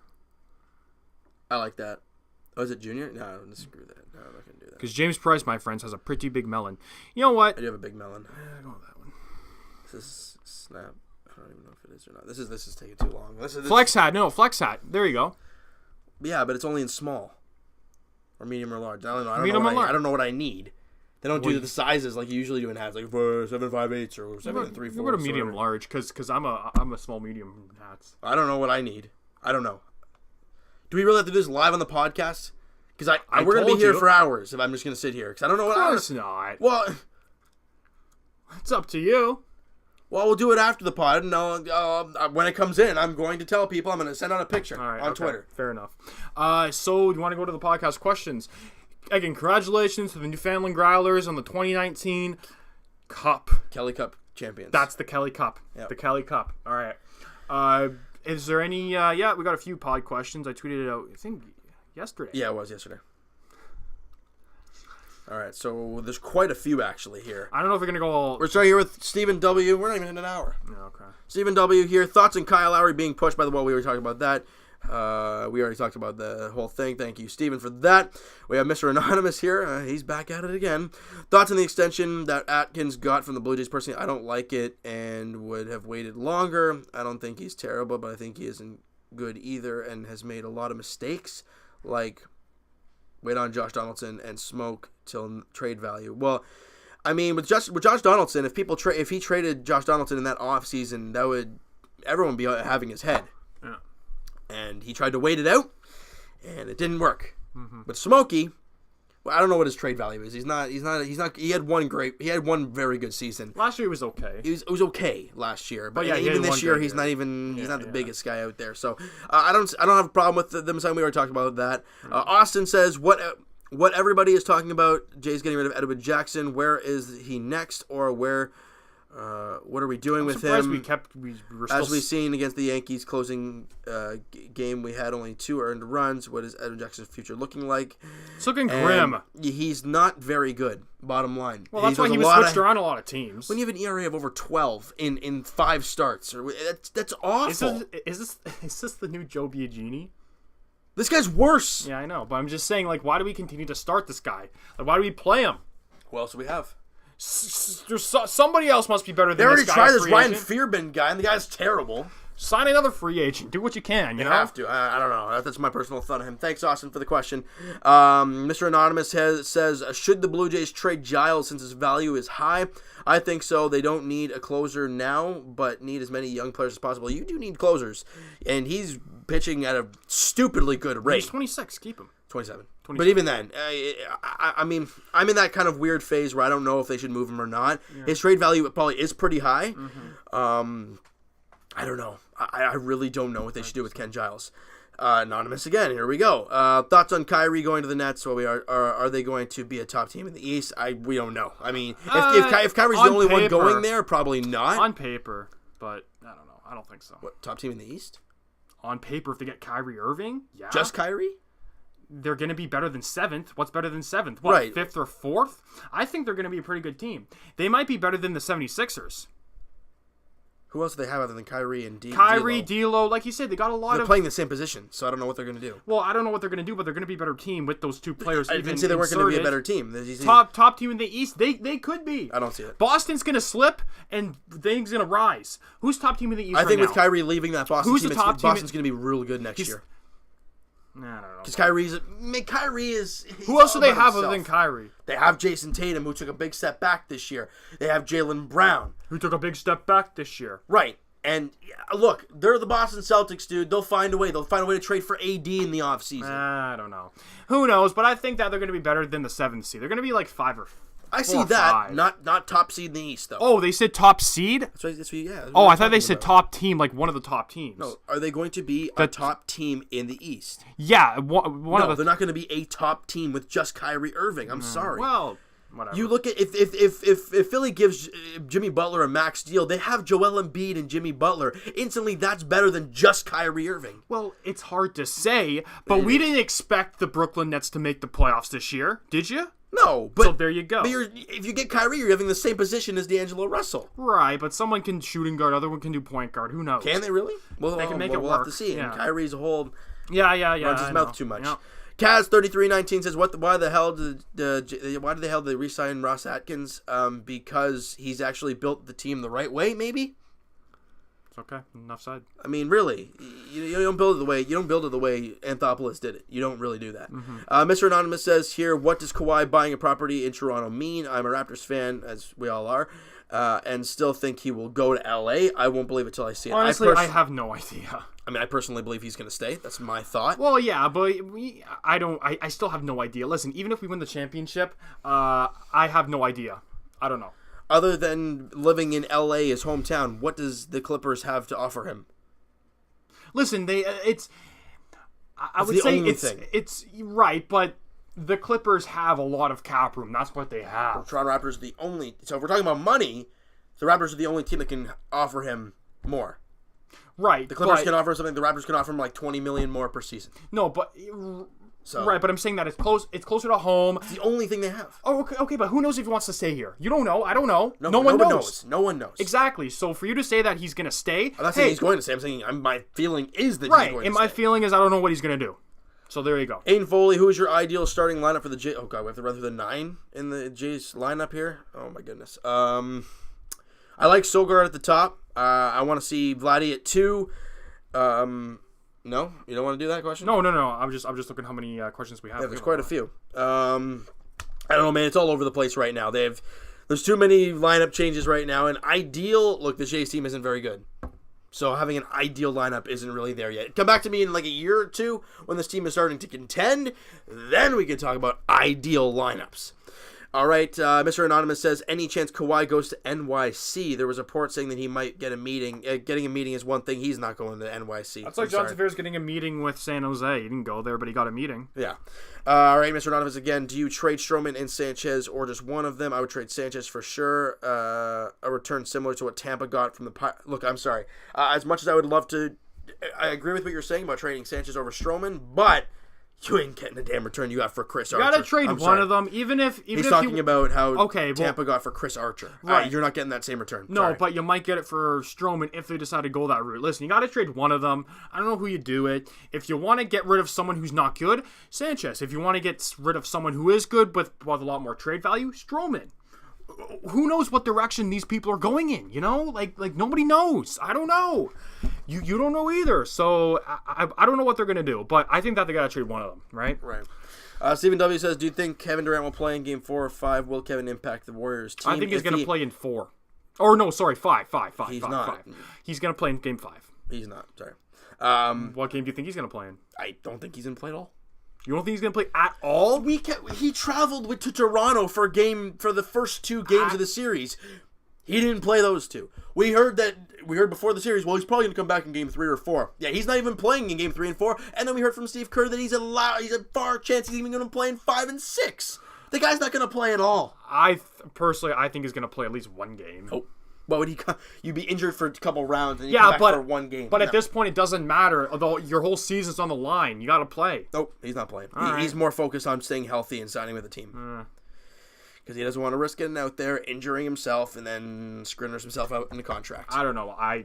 A: I like that. Oh, is it Junior? No, screw that. No, I'm not going to do that.
B: Because James Price, my friends, has a pretty big melon. You know what?
A: I do have a big melon.
B: Go with that one.
A: This is Snap. I don't even know if it is or not. This is taking too long.
B: Flex hat. No, flex hat. There you go.
A: Yeah, but it's only in small. Or medium or large. I don't know. I don't know what I need. They don't do the sizes like you usually do in hats, like 7.58 or 7.34.
B: You go to medium large because I'm a small medium hats.
A: I don't know what I need. I don't know. Do we really have to do this live on the podcast? Because we're going to be here for hours if I'm just going to sit here. Because I don't know what.
B: Of course not.
A: Well,
B: it's up to you.
A: Well, we'll do it after the pod, and when it comes in, I'm going to tell people. I'm going to send out a picture on Twitter.
B: Fair enough. So you want to go to the podcast questions? Again, congratulations to the Newfoundland Growlers on the 2019 Cup.
A: Kelly Cup champions.
B: That's the Kelly Cup. Yep. The Kelly Cup. All right. Is there any... we got a few pod questions. I tweeted it out, I think, yesterday.
A: Yeah, it was yesterday. All right, so there's quite a few actually here.
B: I don't know if we're going to go all...
A: We're starting here with Stephen W. We're not even in an hour.
B: Okay.
A: Stephen W. here. Thoughts on Kyle Lowry being pushed by the wall? We already talked about that. We already talked about the whole thing. Thank you, Stephen, for that. We have Mr. Anonymous here. He's back at it again. Thoughts on the extension that Atkins got from the Blue Jays? Personally, I don't like it and would have waited longer. I don't think he's terrible, but I think he isn't good either and has made a lot of mistakes, like wait on Josh Donaldson and smoke till trade value. Well, I mean, with Josh Donaldson, if he traded Josh Donaldson in that offseason, that would everyone be having his head.
B: Yeah.
A: And he tried to wait it out, and it didn't work.
B: Mm-hmm.
A: But Smokey, well, I don't know what his trade value is. He's not. He had one very good season.
B: Last year he was okay.
A: It was okay last year, but
B: yeah,
A: even this year he's not the biggest guy out there. So I don't have a problem with them saying. We already talked about that. Austin says what everybody is talking about. Jay's getting rid of Edwin Jackson. Where is he next, or where? What are we doing with him? As we've seen against the Yankees closing game, we had only 2 earned runs. What is Edwin Jackson's future looking like?
B: It's looking grim.
A: He's not very good, bottom line.
B: Well, that's why he was switched around a lot of teams.
A: When you have an ERA of over 12 in 5 starts, that's awful.
B: Is this the new Joe Biagini?
A: This guy's worse.
B: Yeah, I know. But I'm just saying, why do we continue to start this guy? Why do we play him?
A: Who else do we have?
B: Somebody else must be better than this guy.
A: They already tried this Ryan Fearbin guy, and the guy's terrible.
B: Sign another free agent. Do what you can. You know?
A: Have to. I don't know. That's my personal thought on him. Thanks, Austin, for the question. Mr. Anonymous says, should the Blue Jays trade Giles since his value is high? I think so. They don't need a closer now, but need as many young players as possible. You do need closers, and he's pitching at a stupidly good rate.
B: He's 26. Keep him.
A: 27. But even then, I mean, I'm in that kind of weird phase where I don't know if they should move him or not. Yeah. His trade value probably is pretty high. Mm-hmm. I don't know. I really don't know what they should do with Ken Giles. Anonymous again. Here we go. Thoughts on Kyrie going to the Nets? Well, are they going to be a top team in the East? We don't know. I mean, if Kyrie's the only one going there, probably not.
B: On paper, but I don't know. I don't think so.
A: What, top team in the East?
B: On paper, if they get Kyrie Irving, yeah.
A: Just Kyrie?
B: They're going to be better than 7th. What's better than 7th? What, right. 5th or 4th? I think they're going to be a pretty good team. They might be better than the 76ers.
A: Who else do they have other than Kyrie and
B: D'Lo? Like you said, they got a lot
A: They're playing the same position, so I don't know what they're going to do.
B: Well, I don't know what they're going to do, but they're going to be a better team with those 2 players.
A: I didn't say they weren't going to be a better team.
B: Top team in the East, they could be.
A: I don't see it.
B: Boston's going to slip, and things going to rise. Who's top team in the East
A: I think with Kyrie leaving that Boston team, Boston's going to be really good next year.
B: I don't know.
A: Because Kyrie is...
B: Who else do they have other than Kyrie?
A: They have Jason Tatum, who took a big step back this year. They have Jaylen Brown,
B: who took a big step back this year.
A: Right. And look, they're the Boston Celtics, dude. They'll find a way. They'll find a way to trade for AD in the offseason.
B: I don't know. Who knows? But I think that they're going to be better than the 7th seed. They're going to be like 5 or 4.
A: I see that. Not top seed in the East, though.
B: Oh, they said top seed?
A: That's what yeah.
B: Oh, I thought they said top team, like one of the top teams.
A: No, are they going to be a top team in the East?
B: Yeah,
A: No, they're not going to be a top team with just Kyrie Irving. I'm sorry.
B: Well, whatever.
A: You look at if Philly gives Jimmy Butler a max deal, they have Joel Embiid and Jimmy Butler. Instantly, that's better than just Kyrie Irving.
B: Well, it's hard to say, but we didn't expect the Brooklyn Nets to make the playoffs this year, did you?
A: No, but
B: so there you go.
A: But if you get Kyrie, you're having the same position as D'Angelo Russell.
B: Right, but someone can shooting guard, other one can do point guard. Who knows?
A: Can they really? Well,
B: they can make it work.
A: We'll have to see. Yeah. And Kyrie's a whole runs his mouth too much.
B: Yep.
A: Kaz3319 says, why the hell did they re-sign Ross Atkins? Because he's actually built the team the right way, maybe.
B: It's okay. Enough said.
A: I mean, really, you don't build it the way Anthopoulos did it. You don't really do that.
B: Mm-hmm.
A: Mr. Anonymous says here, what does Kawhi buying a property in Toronto mean? I'm a Raptors fan, as we all are, and still think he will go to LA. I won't believe it till I see it.
B: Honestly, I have no idea.
A: I mean, I personally believe he's going to stay. That's my thought.
B: Well, yeah, but I still have no idea. Listen, even if we win the championship, I have no idea. I don't know.
A: Other than living in LA, his hometown, what does the Clippers have to offer him?
B: Listen, it's right, but the Clippers have a lot of cap room. That's what they have.
A: The Toronto Raptors are the only. So if we're talking about money, the Raptors are the only team that can offer him more.
B: Right.
A: The Clippers can offer something. The Raptors can offer him like $20 million more per season.
B: No, but right. But I'm saying that it's close. It's closer to home.
A: It's the only thing they have.
B: Oh, okay. But who knows if he wants to stay here? You don't know. I don't know. No
A: one knows. No one knows.
B: Exactly. So for you to say that he's going to stay,
A: I'm not saying he's going to stay. I'm saying my feeling is that he's going to stay.
B: And my feeling is I don't know what he's going to do. So there you go.
A: Reid-Foley, who is your ideal starting lineup for the Jays? Oh, God, we have to run through the 9 in the Jays lineup here? Oh, my goodness. I like Sogard at the top. I want to see Vladdy at 2. No? You don't want to do that question?
B: No. I'm just looking how many questions we have.
A: Yeah, there's quite a few. I don't know, man. It's all over the place right now. There's too many lineup changes right now. And the Jays team isn't very good. So having an ideal lineup isn't really there yet. Come back to me in like a year or two when this team is starting to contend. Then we can talk about ideal lineups. All right, Mr. Anonymous says, any chance Kawhi goes to NYC? There was a report saying that he might get a meeting. Getting a meeting is one thing. He's not going to NYC.
B: That's like John Severe's getting a meeting with San Jose. He didn't go there, but he got a meeting.
A: Yeah. All right, Mr. Anonymous again. Do you trade Stroman and Sanchez or just one of them? I would trade Sanchez for sure. A return similar to what Tampa got from the... Look, I'm sorry. As much as I would love to... I agree with what you're saying about trading Sanchez over Stroman, but... You ain't getting the damn return you got for Chris Archer.
B: You gotta trade one of them, even if
A: he's talking about how Tampa got for Chris Archer. Right, you're not getting that same return.
B: No, sorry. But you might get it for Stroman if they decide to go that route. Listen, you gotta trade one of them. I don't know who you do it. If you want to get rid of someone who's not good, Sanchez. If you want to get rid of someone who is good but with a lot more trade value, Stroman. Who knows what direction these people are going in? You know, like nobody knows. I don't know. You don't know either. So I don't know what they're gonna do. But I think that they gotta trade one of them, right?
A: Right. Stephen W says, do you think Kevin Durant will play in Game 4 or 5? Will Kevin impact the Warriors team?
B: I think he's gonna play in 4. Or no, sorry, 5.
A: He's not.
B: 5. He's gonna play in Game 5.
A: He's not. Sorry.
B: What game do you think he's gonna play in?
A: I don't think he's gonna play at all.
B: You don't think he's going to play at all?
A: He traveled to Toronto for the first 2 games of the series. He didn't play those 2. We heard before the series, well, he's probably going to come back in Game 3 or 4. Yeah, he's not even playing in Game 3 and 4. And then we heard from Steve Kerr that he's a far chance he's even going to play in 5 and 6. The guy's not going to play at all.
B: Personally, I think he's going to play at least one game.
A: Oh. What would you'd be injured for a couple rounds and you come back for one game.
B: But at this point, it doesn't matter. Although your whole season's on the line, you got to play.
A: Nope, he's not playing. He's more focused on staying healthy and signing with the team. Because he doesn't want to risk getting out there, injuring himself, and then screwing himself out in the contract.
B: I don't know. I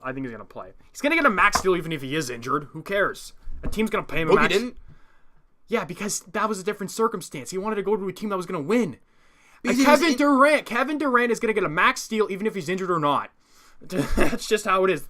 B: think he's going to play. He's going to get a max deal even if he is injured. Who cares? A team's going to pay him a max.
A: He didn't?
B: Yeah, because that was a different circumstance. He wanted to go to a team that was going to win. Kevin Durant is going to get a max deal even if he's injured or not. That's just how it is.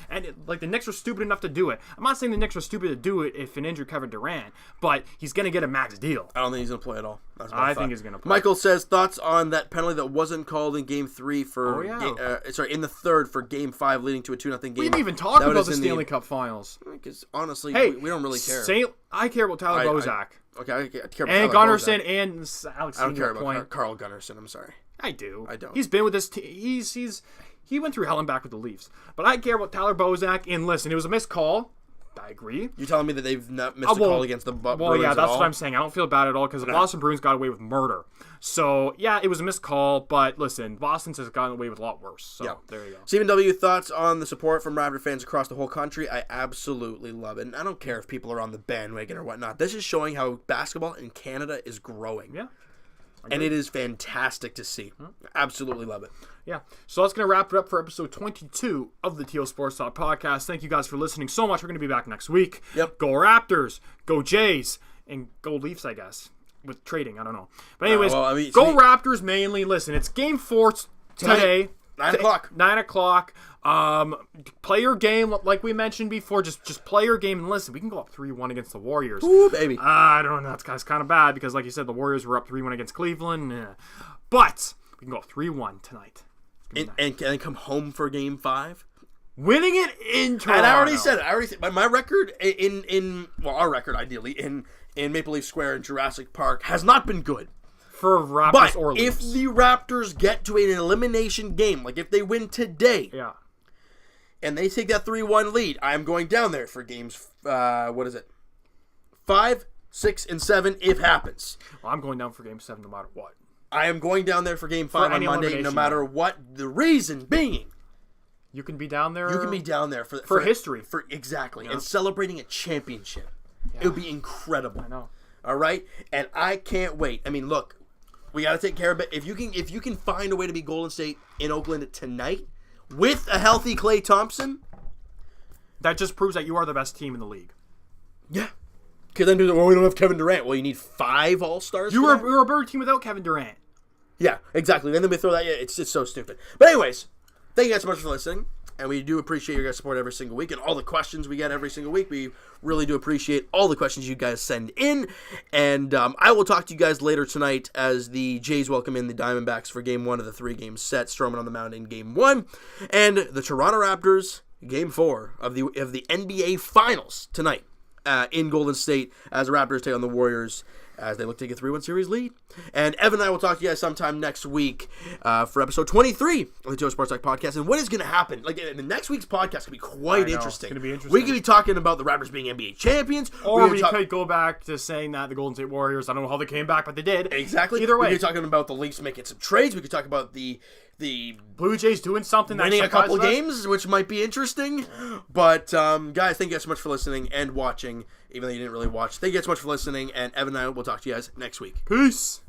B: And the Knicks were stupid enough to do it. I'm not saying the Knicks were stupid to do it if an injured Kevin Durant, but he's going to get a max deal.
A: I don't think he's going to play at all.
B: I think he's going to play.
A: Michael says, thoughts on that penalty that wasn't called in Game 3 for... in the third for Game 5 leading to a 2-0 game.
B: We didn't even talk about the Stanley Cup Finals.
A: Because honestly, we don't really care.
B: I care about Tyler Bozak.
A: Okay, I care about
B: and
A: Tyler
B: Gunnarsson
A: Bozak.
B: And Alex.
A: I don't care about Carl Gunnarsson. I'm sorry.
B: I do.
A: I don't.
B: He's been with this team. He went through hell and back with the Leafs. But I care about Tyler Bozak. And listen, it was a missed call. I agree.
A: You're telling me that they've not missed a call against the Bruins
B: Well, yeah, that's
A: what
B: I'm saying. I don't feel bad at all because the Boston Bruins got away with murder. So, yeah, it was a missed call. But listen, Boston's has gotten away with a lot worse. So, there you go.
A: Stephen W., thoughts on the support from Raptor fans across the whole country? I absolutely love it. And I don't care if people are on the bandwagon or whatnot. This is showing how basketball in Canada is growing.
B: Yeah.
A: And it is fantastic to see. Absolutely love it.
B: Yeah. So that's going to wrap it up for episode 22 of the Teal Sports Talk podcast. Thank you guys for listening so much. We're going to be back next week.
A: Yep.
B: Go Raptors. Go Jays. And go Leafs, I guess. With trading. I don't know. But anyways, go Raptors mainly. Listen, it's Game 4 today.
A: 9 o'clock.
B: 9 o'clock. Play your game like we mentioned before. Just play your game and listen. We can go up 3-1 against the Warriors.
A: Ooh, baby.
B: I don't know. That's kind of bad because, like you said, the Warriors were up 3-1 against Cleveland. But we can go up 3-1 tonight.
A: And can I come home for Game 5?
B: Winning it in Toronto.
A: And I already said it. My record our record ideally in Maple Leaf Square in Jurassic Park has not been good.
B: For Raptors
A: But
B: or
A: if
B: lose.
A: the Raptors get to an elimination game, like if they win today,
B: Yeah.
A: and they take that 3-1 lead, I am going down there for games, 5, 6, and 7 if happens.
B: Well, I'm going down for Game 7 no matter what.
A: I am going down there for game 5 on
B: any
A: Monday, no
B: elimination
A: matter what. The reason being,
B: You can be down there.
A: you can be down there for
B: history.
A: Exactly. And celebrating a championship.
B: Yeah.
A: It would be incredible.
B: I know.
A: All right? And I can't wait. I mean, look, we got to take care of it. If you can find a way to beat Golden State in Oakland tonight with a healthy Klay Thompson,
B: That just proves that you are the best team in the league.
A: yeah. Because then we don't have Kevin Durant. Well, you need 5 All-Stars.
B: You were a better team without Kevin Durant.
A: Yeah, exactly. Then we throw that. Yeah, it's just so stupid. But anyways, thank you guys so much for listening, and we do appreciate your guys' support every single week and all the questions we get every single week. We really do appreciate all the questions you guys send in, and I will talk to you guys later tonight as the Jays welcome in the Diamondbacks for Game 1 of the 3-game set. Stroman on the mound in Game 1, and the Toronto Raptors Game 4 of the NBA Finals tonight in Golden State as the Raptors take on the Warriors as they look to take a 3-1 series lead. And Evan and I will talk to you guys sometime next week for episode 23 of the Joe SportsTalk podcast. And what is going to happen? Like, the next week's podcast could be quite interesting.
B: It's going to be interesting.
A: We could be talking about the Raptors being NBA champions.
B: Or we could go back to saying that the Golden State Warriors, I don't know how they came back, but they did.
A: Exactly.
B: Either way.
A: We could be talking about the Leafs making some trades. We could talk about the
B: Blue Jays doing something
A: winning a couple games, which might be interesting. But, guys, thank you guys so much for listening and watching, even though you didn't really watch. Thank you guys so much for listening, and Evan and I will talk to you guys next week.
B: Peace.